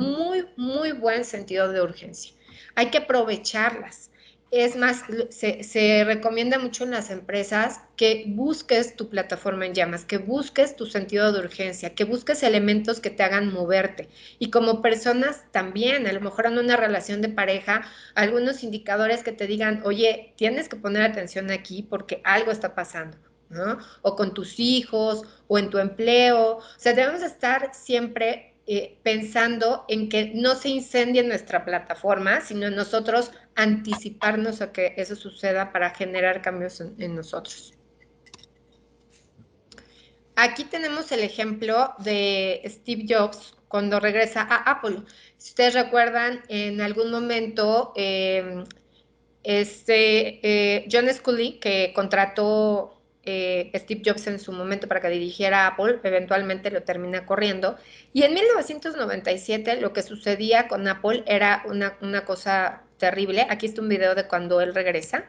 muy buen sentido de urgencia. Hay que aprovecharlas. Es más, se recomienda mucho en las empresas que busques tu plataforma en llamas, que busques tu sentido de urgencia, que busques elementos que te hagan moverte. Y como personas también, a lo mejor en una relación de pareja, algunos indicadores que te digan: oye, tienes que poner atención aquí porque algo está pasando, ¿no? O con tus hijos, o en tu empleo. O sea, debemos estar siempre pensando en que no se incendie nuestra plataforma, sino en nosotros anticiparnos a que eso suceda para generar cambios en nosotros. Aquí tenemos el ejemplo de Steve Jobs cuando regresa a Apple. Si ustedes recuerdan, en algún momento John Sculley, que contrató Steve Jobs en su momento para que dirigiera Apple, eventualmente lo termina corriendo. Y en 1997 lo que sucedía con Apple era una cosa terrible. Aquí está un video de cuando él regresa.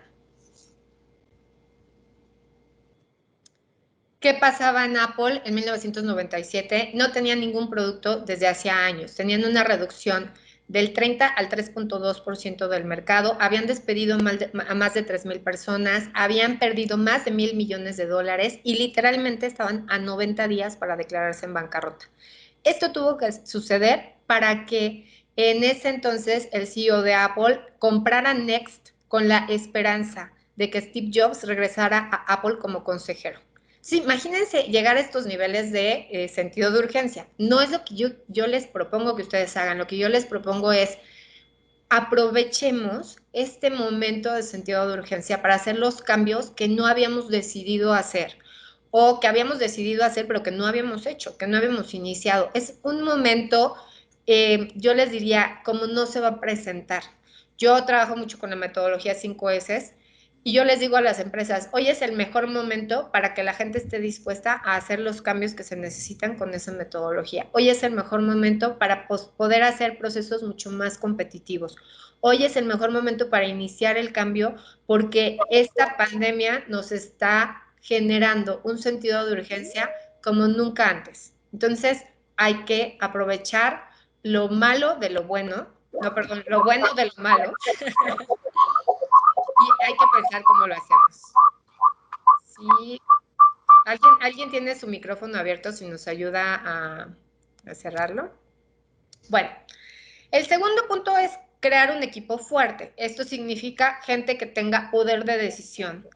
¿Qué pasaba en Apple en 1997? No tenían ningún producto desde hacía años. Tenían una reducción del 30 al 3.2% del mercado. Habían despedido a más de 3,000 personas. Habían perdido más de $1,000 millones y literalmente estaban a 90 días para declararse en bancarrota. Esto tuvo que suceder para que en ese entonces el CEO de Apple comprara Next con la esperanza de que Steve Jobs regresara a Apple como consejero. Sí, imagínense llegar a estos niveles de sentido de urgencia. No es lo que yo les propongo que ustedes hagan. Lo que yo les propongo es: aprovechemos este momento de sentido de urgencia para hacer los cambios que no habíamos decidido hacer, o que habíamos decidido hacer pero que no habíamos hecho, que no habíamos iniciado. Es un momento, yo les diría, como no se va a presentar. Yo trabajo mucho con la metodología 5S y yo les digo a las empresas: hoy es el mejor momento para que la gente esté dispuesta a hacer los cambios que se necesitan con esa metodología. Hoy es el mejor momento para poder hacer procesos mucho más competitivos. Hoy es el mejor momento para iniciar el cambio, porque esta pandemia nos está generando un sentido de urgencia como nunca antes. Entonces, hay que aprovechar lo malo de lo bueno, no, perdón, lo bueno de lo malo, y hay que pensar cómo lo hacemos. Sí, ¿alguien tiene su micrófono abierto? Si nos ayuda a cerrarlo. Bueno, el segundo punto es crear un equipo fuerte. Esto significa gente que tenga poder de decisión,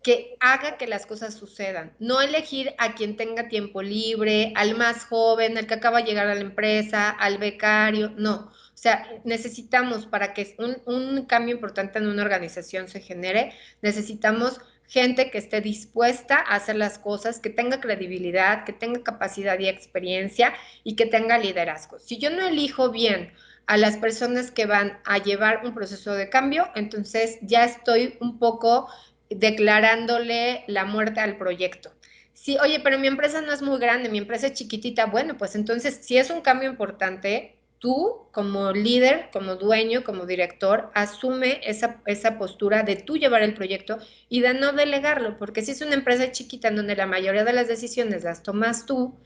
que haga que las cosas sucedan. No elegir a quien tenga tiempo libre, al más joven, al que acaba de llegar a la empresa, al becario, no. O sea, necesitamos, para que un cambio importante en una organización se genere, necesitamos gente que esté dispuesta a hacer las cosas, que tenga credibilidad, que tenga capacidad y experiencia y que tenga liderazgo. Si yo no elijo bien a las personas que van a llevar un proceso de cambio, entonces ya estoy un poco declarándole la muerte al proyecto. Sí, oye, pero mi empresa no es muy grande, mi empresa es chiquitita. Bueno, pues entonces, si es un cambio importante, tú como líder, como dueño, como director, asume esa postura de tú llevar el proyecto y de no delegarlo, porque si es una empresa chiquita en donde la mayoría de las decisiones las tomas tú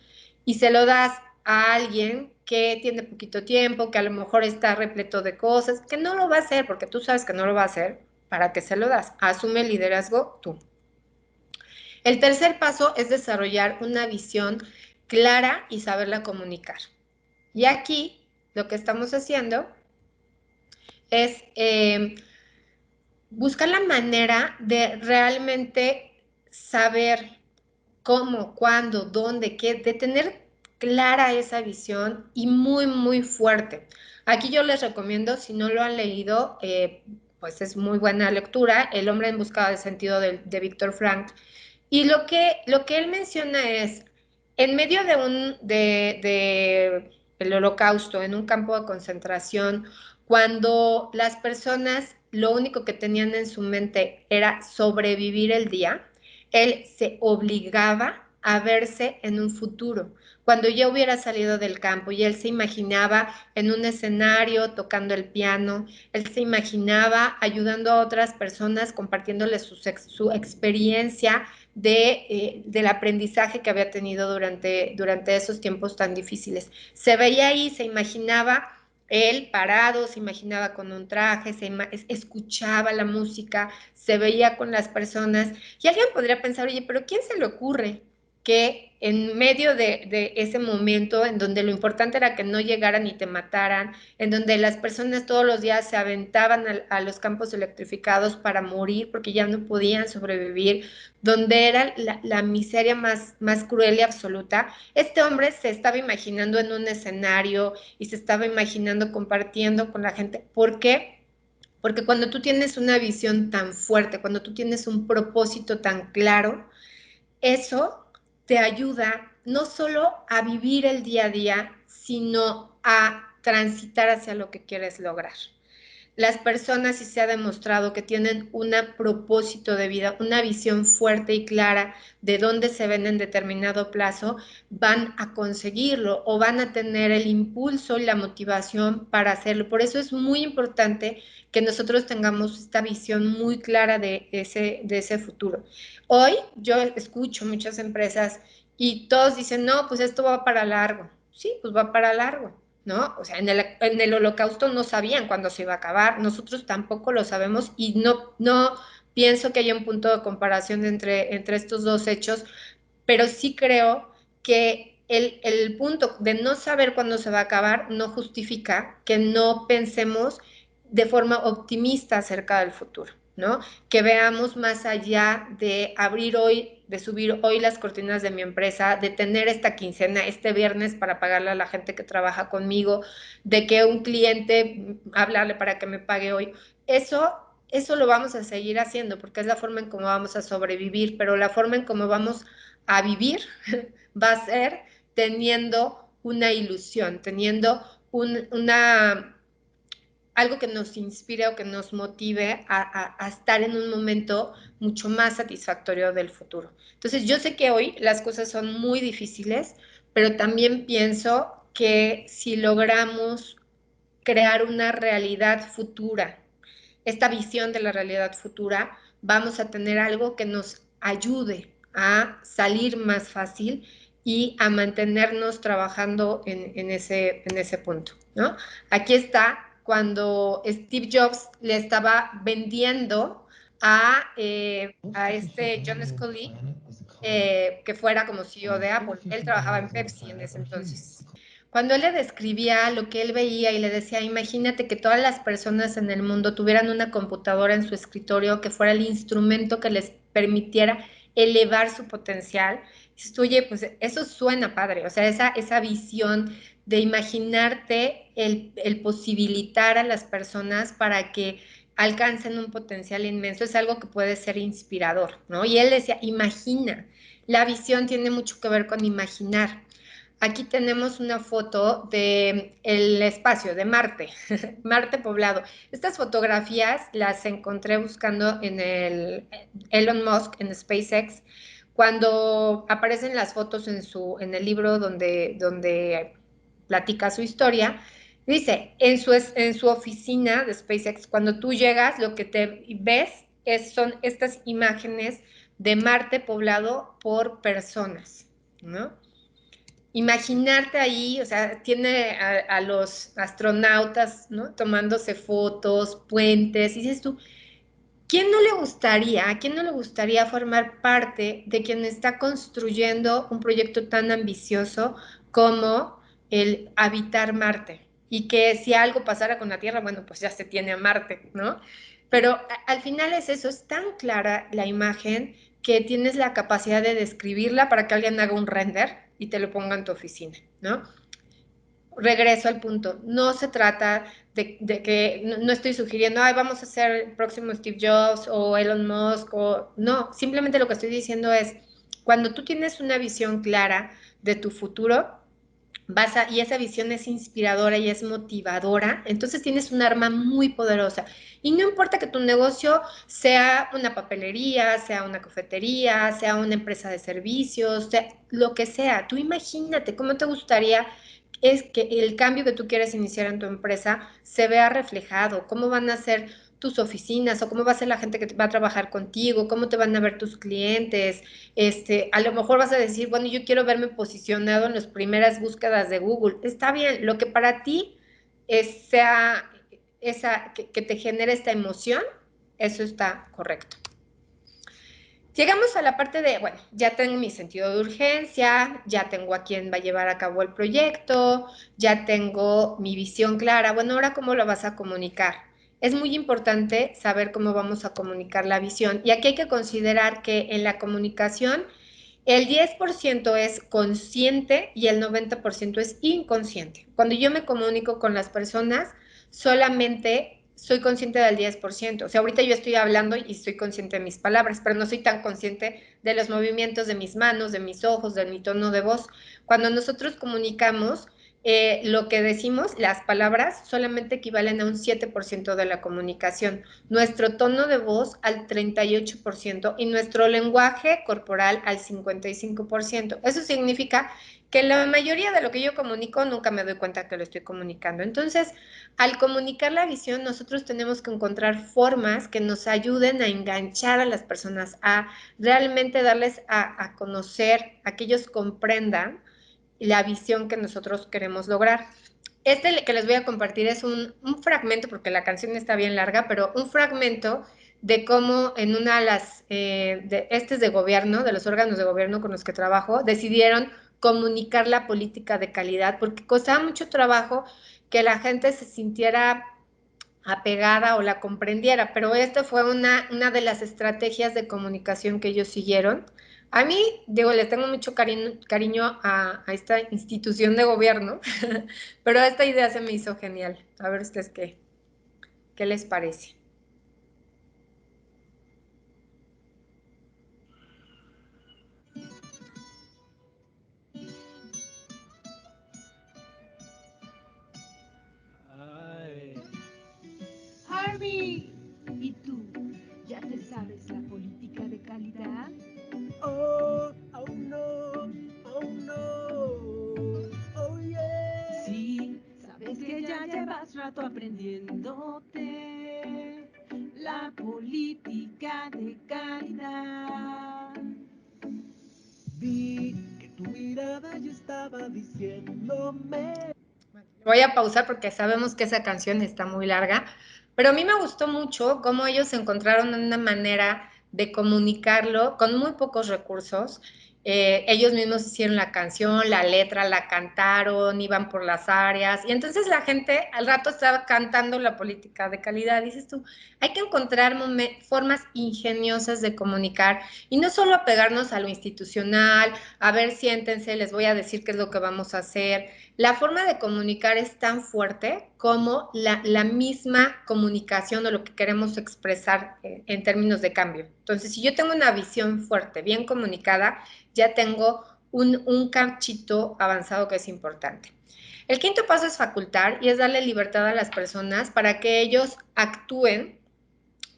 y se lo das a alguien que tiene poquito tiempo, que a lo mejor está repleto de cosas, que no lo va a hacer, porque tú sabes que no lo va a hacer, ¿para qué se lo das? Asume el liderazgo tú. El tercer paso es desarrollar una visión clara y saberla comunicar. Y aquí lo que estamos haciendo es buscar la manera de realmente saber cómo, cuándo, dónde, qué, de tener clara esa visión y muy, muy fuerte. Aquí yo les recomiendo, si no lo han leído, pues es muy buena lectura, El hombre en busca del sentido de Víctor Frank. Y lo que él menciona es, en medio de el holocausto, en un campo de concentración, cuando las personas lo único que tenían en su mente era sobrevivir el día, él se obligaba a verse en un futuro. Cuando ya hubiera salido del campo y él se imaginaba en un escenario tocando el piano, él se imaginaba ayudando a otras personas, compartiéndoles su experiencia del aprendizaje que había tenido durante esos tiempos tan difíciles. Se veía ahí, se imaginaba él parado, se imaginaba con un traje, escuchaba la música, se veía con las personas y alguien podría pensar, oye, pero ¿quién se le ocurre que en medio de ese momento en donde lo importante era que no llegaran y te mataran, en donde las personas todos los días se aventaban a los campos electrificados para morir porque ya no podían sobrevivir, donde era la miseria más cruel y absoluta, este hombre se estaba imaginando en un escenario y se estaba imaginando compartiendo con la gente? ¿Por qué? Porque cuando tú tienes una visión tan fuerte, cuando tú tienes un propósito tan claro, eso te ayuda no solo a vivir el día a día, sino a transitar hacia lo que quieres lograr. Las personas, si se ha demostrado que tienen un propósito de vida, una visión fuerte y clara de dónde se ven en determinado plazo, van a conseguirlo o van a tener el impulso y la motivación para hacerlo. Por eso es muy importante que nosotros tengamos esta visión muy clara de ese futuro. Hoy yo escucho muchas empresas y todos dicen, no, pues esto va para largo. Sí, pues va para largo, ¿no? O sea, en el holocausto no sabían cuándo se iba a acabar, nosotros tampoco lo sabemos y no pienso que haya un punto de comparación entre estos dos hechos, pero sí creo que el punto de no saber cuándo se va a acabar no justifica que no pensemos de forma optimista acerca del futuro, ¿no? Que veamos más allá de abrir hoy, de subir hoy las cortinas de mi empresa, de tener esta quincena, este viernes para pagarle a la gente que trabaja conmigo, de que un cliente, hablarle para que me pague hoy. Eso lo vamos a seguir haciendo porque es la forma en cómo vamos a sobrevivir, pero la forma en cómo vamos a vivir va a ser teniendo una ilusión, teniendo una algo que nos inspire o que nos motive a estar en un momento mucho más satisfactorio del futuro. Entonces, yo sé que hoy las cosas son muy difíciles, pero también pienso que si logramos crear una realidad futura, esta visión de la realidad futura, vamos a tener algo que nos ayude a salir más fácil y a mantenernos trabajando en ese punto, ¿no? Aquí está cuando Steve Jobs le estaba vendiendo a este John Scully que fuera como CEO de Apple. Él trabajaba en Pepsi en ese entonces. Cuando él le describía lo que él veía y le decía, imagínate que todas las personas en el mundo tuvieran una computadora en su escritorio que fuera el instrumento que les permitiera elevar su potencial. Dices, oye, pues eso suena padre, o sea, esa visión de imaginarte el posibilitar a las personas para que alcancen un potencial inmenso es algo que puede ser inspirador, ¿no? Y él decía, imagina, la visión tiene mucho que ver con imaginar. Aquí tenemos una foto de el espacio de Marte, Marte poblado. Estas fotografías las encontré buscando en el Elon Musk, en SpaceX, cuando aparecen las fotos en el libro donde platica su historia. Dice, en su oficina de SpaceX, cuando tú llegas, lo que te ves son estas imágenes de Marte poblado por personas, ¿no? Imaginarte ahí, o sea, tiene a los astronautas, ¿no? Tomándose fotos, puentes, y dices tú, ¿a quién no le gustaría formar parte de quien está construyendo un proyecto tan ambicioso como el habitar Marte? y que si algo pasara con la Tierra, bueno, pues ya se tiene a Marte, ¿no? Pero al final es eso, es tan clara la imagen que tienes la capacidad de describirla para que alguien haga un render y te lo ponga en tu oficina, ¿no? Regreso al punto, no se trata de que, no estoy sugiriendo, ay, vamos a ser el próximo Steve Jobs o Elon Musk, o no, simplemente lo que estoy diciendo es, cuando tú tienes una visión clara de tu futuro, y esa visión es inspiradora y es motivadora, entonces tienes un arma muy poderosa. Y no importa que tu negocio sea una papelería, sea una cafetería, sea una empresa de servicios, sea lo que sea, tú imagínate cómo te gustaría es que el cambio que tú quieres iniciar en tu empresa se vea reflejado, cómo van a ser tus oficinas o cómo va a ser la gente que va a trabajar contigo, cómo te van a ver tus clientes. A lo mejor vas a decir, bueno, yo quiero verme posicionado en las primeras búsquedas de Google. Está bien, lo que para ti sea que te genere esta emoción, eso está correcto. Llegamos a la parte de, bueno, ya tengo mi sentido de urgencia, ya tengo a quién va a llevar a cabo el proyecto, ya tengo mi visión clara. Bueno, ahora cómo lo vas a comunicar. Es muy importante saber cómo vamos a comunicar la visión. Y aquí hay que considerar que en la comunicación el 10% es consciente y el 90% es inconsciente. Cuando yo me comunico con las personas, solamente soy consciente del 10%. O sea, ahorita yo estoy hablando y estoy consciente de mis palabras, pero no soy tan consciente de los movimientos de mis manos, de mis ojos, de mi tono de voz. Cuando nosotros comunicamos, lo que decimos, las palabras, solamente equivalen a un 7% de la comunicación, nuestro tono de voz al 38% y nuestro lenguaje corporal al 55%. Eso significa que la mayoría de lo que yo comunico nunca me doy cuenta que lo estoy comunicando. Entonces, al comunicar la visión, nosotros tenemos que encontrar formas que nos ayuden a enganchar a las personas, a realmente darles a conocer, a que ellos comprendan la visión que nosotros queremos lograr. Este que les voy a compartir es un fragmento, porque la canción está bien larga, pero un fragmento de cómo en una de las, de gobierno, de los órganos de gobierno con los que trabajo, decidieron comunicar la política de calidad, porque costaba mucho trabajo que la gente se sintiera apegada o la comprendiera, pero esta fue una de las estrategias de comunicación que ellos siguieron. A mí, digo, les tengo mucho cariño a esta institución de gobierno, pero esta idea se me hizo genial. A ver ustedes qué les parece. Harvey, ¿y tú? ¿Ya te sabes la política de calidad? Oh, oh no, oh no, oh yeah. Sí, sabes que ya llevas rato aprendiéndote la política de calidad. Vi que tu mirada ya estaba diciéndome. Voy a pausar porque sabemos que esa canción está muy larga, pero a mí me gustó mucho cómo ellos encontraron una manera de comunicarlo con muy pocos recursos. Ellos mismos hicieron la canción, la letra, la cantaron, iban por las áreas y entonces la gente al rato estaba cantando la política de calidad. Dices tú, hay que encontrar formas ingeniosas de comunicar y no solo apegarnos a lo institucional, a ver, siéntense, les voy a decir qué es lo que vamos a hacer. La forma de comunicar es tan fuerte como la misma comunicación o lo que queremos expresar en términos de cambio. Entonces, si yo tengo una visión fuerte, bien comunicada, ya tengo un cachito avanzado que es importante. El quinto paso es facultar y es darle libertad a las personas para que ellos actúen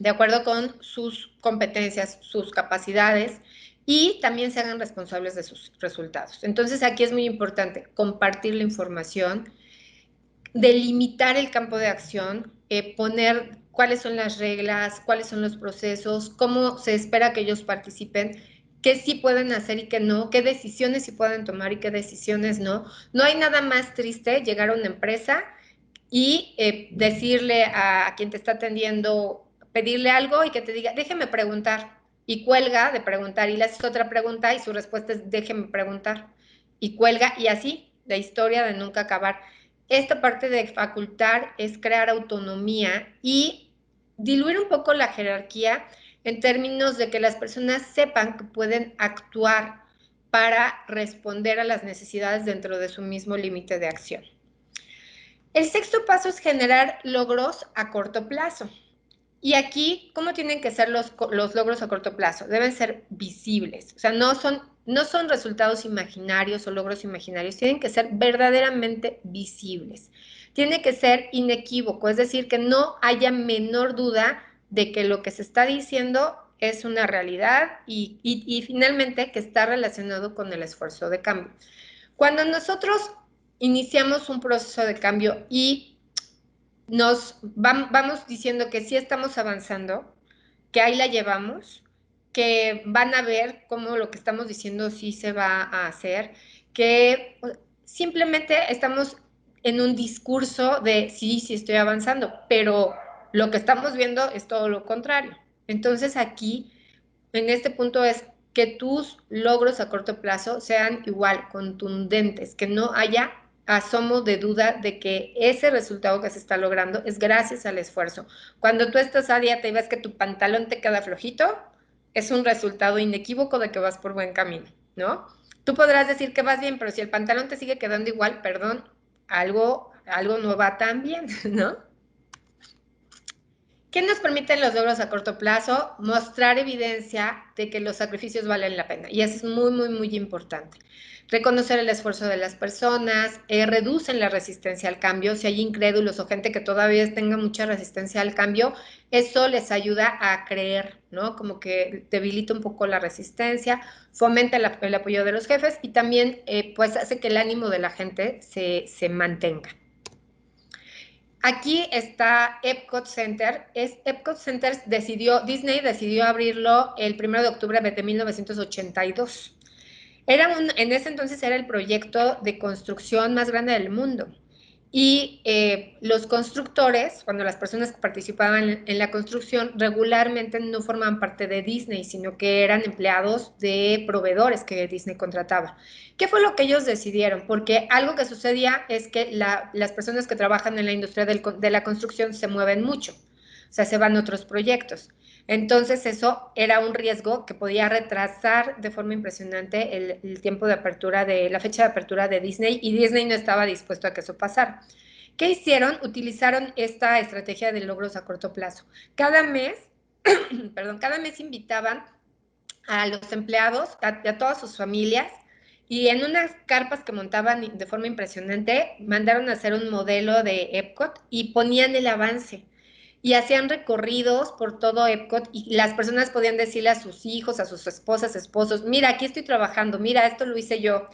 de acuerdo con sus competencias, sus capacidades y también se hagan responsables de sus resultados. Entonces aquí es muy importante compartir la información, delimitar el campo de acción, poner cuáles son las reglas, cuáles son los procesos, cómo se espera que ellos participen, qué sí pueden hacer y qué no, qué decisiones sí pueden tomar y qué decisiones no. No hay nada más triste llegar a una empresa y decirle a quien te está atendiendo, pedirle algo y que te diga, déjeme preguntar, y cuelga de preguntar y le haces otra pregunta y su respuesta es déjeme preguntar, y cuelga y así, la historia de nunca acabar. esta parte de facultar es crear autonomía y diluir un poco la jerarquía en términos de que las personas sepan que pueden actuar para responder a las necesidades dentro de su mismo límite de acción. El sexto paso es generar logros a corto plazo. Y aquí, ¿cómo tienen que ser los logros a corto plazo? Deben ser visibles. O sea, no son resultados imaginarios o logros imaginarios, tienen que ser verdaderamente visibles. Tiene que ser inequívoco, es decir, que no haya menor duda de que lo que se está diciendo es una realidad y finalmente que está relacionado con el esfuerzo de cambio. Cuando nosotros iniciamos un proceso de cambio y vamos diciendo que sí estamos avanzando, que ahí la llevamos, que van a ver cómo lo que estamos diciendo sí se va a hacer, que simplemente estamos en un discurso de sí estoy avanzando, pero lo que estamos viendo es todo lo contrario. Entonces aquí, en este punto es que tus logros a corto plazo sean igual, contundentes, que no haya asomo de duda de que ese resultado que se está logrando es gracias al esfuerzo. Cuando tú estás a dieta y ves que tu pantalón te queda flojito, es un resultado inequívoco de que vas por buen camino, ¿no? Tú podrás decir que vas bien, pero si el pantalón te sigue quedando igual, perdón, algo no va tan bien, ¿no? ¿Qué nos permiten los logros a corto plazo? Mostrar evidencia de que los sacrificios valen la pena. Y eso es muy, muy, muy importante. Reconocer el esfuerzo de las personas, reducen la resistencia al cambio. Si hay incrédulos o gente que todavía tenga mucha resistencia al cambio, eso les ayuda a creer, ¿no? Como que debilita un poco la resistencia, fomenta el apoyo de los jefes y también pues hace que el ánimo de la gente se mantenga. Aquí está Epcot Center. Epcot Center Disney decidió abrirlo el 1 de octubre de 1982. En ese entonces era el proyecto de construcción más grande del mundo. Y los constructores, cuando las personas que participaban en la construcción, regularmente no formaban parte de Disney, sino que eran empleados de proveedores que Disney contrataba. ¿Qué fue lo que ellos decidieron? Porque algo que sucedía es que las personas que trabajan en la industria de la construcción se mueven mucho, o sea, se van a otros proyectos. Entonces eso era un riesgo que podía retrasar de forma impresionante el tiempo de apertura la fecha de apertura de Disney y Disney no estaba dispuesto a que eso pasara. ¿Qué hicieron? Utilizaron esta estrategia de logros a corto plazo. Cada mes invitaban a los empleados, a todas sus familias, y en unas carpas que montaban de forma impresionante, mandaron a hacer un modelo de Epcot y ponían el avance y hacían recorridos por todo Epcot y las personas podían decirle a sus hijos, a sus esposas, esposos, mira, aquí estoy trabajando, mira, esto lo hice yo.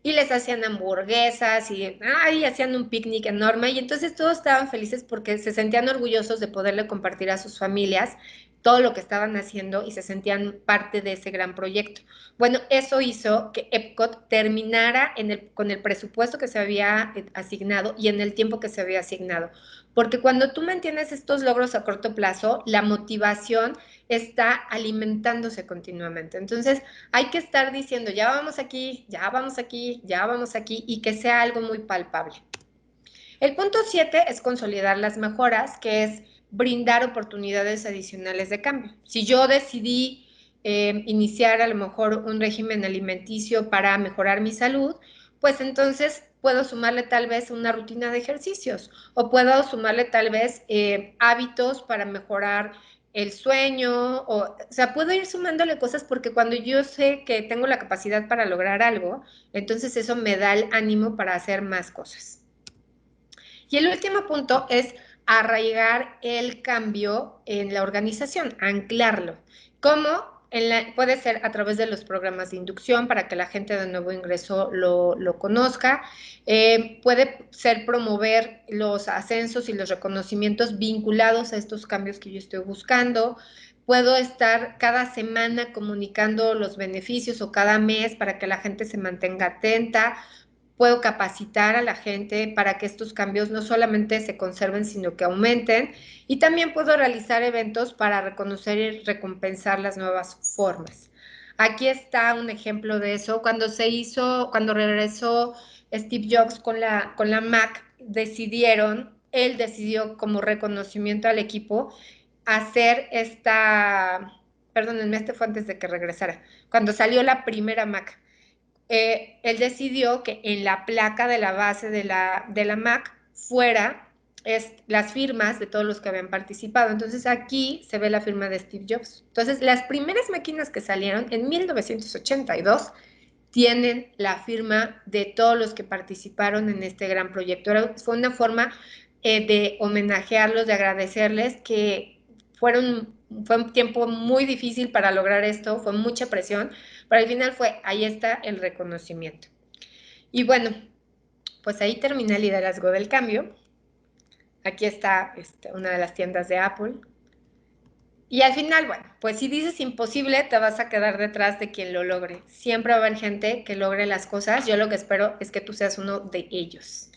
Y les hacían hamburguesas y hacían un picnic enorme y entonces todos estaban felices porque se sentían orgullosos de poderle compartir a sus familias todo lo que estaban haciendo y se sentían parte de ese gran proyecto. Bueno, eso hizo que Epcot terminara con el presupuesto que se había asignado y en el tiempo que se había asignado. Porque cuando tú mantienes estos logros a corto plazo, la motivación está alimentándose continuamente. Entonces, hay que estar diciendo, ya vamos aquí, ya vamos aquí, ya vamos aquí, y que sea algo muy palpable. El punto 7 es consolidar las mejoras, que es brindar oportunidades adicionales de cambio. Si yo decidí iniciar a lo mejor un régimen alimenticio para mejorar mi salud, pues entonces puedo sumarle tal vez una rutina de ejercicios o puedo sumarle tal vez hábitos para mejorar el sueño, o sea, puedo ir sumándole cosas porque cuando yo sé que tengo la capacidad para lograr algo, entonces eso me da el ánimo para hacer más cosas. Y el último punto es arraigar el cambio en la organización, anclarlo. ¿Cómo? Puede ser a través de los programas de inducción para que la gente de nuevo ingreso lo conozca. Puede ser promover los ascensos y los reconocimientos vinculados a estos cambios que yo estoy buscando. Puedo estar cada semana comunicando los beneficios o cada mes para que la gente se mantenga atenta. Puedo capacitar a la gente para que estos cambios no solamente se conserven, sino que aumenten. Y también puedo realizar eventos para reconocer y recompensar las nuevas formas. Aquí está un ejemplo de eso. Cuando regresó Steve Jobs con la Mac, él decidió como reconocimiento al equipo hacer perdónenme, este fue antes de que regresara, cuando salió la primera Mac. Él decidió que en la placa de la base de la Mac fuera las firmas de todos los que habían participado. Entonces aquí se ve la firma de Steve Jobs. Entonces las primeras máquinas que salieron en 1982 tienen la firma de todos los que participaron en este gran proyecto. Fue una forma de homenajearlos, de agradecerles que fue un tiempo muy difícil para lograr esto, fue mucha presión, pero al final ahí está el reconocimiento. Y bueno, pues ahí termina el liderazgo del cambio. Aquí está una de las tiendas de Apple. Y al final, bueno, pues si dices imposible, te vas a quedar detrás de quien lo logre. Siempre va a haber gente que logre las cosas. Yo lo que espero es que tú seas uno de ellos.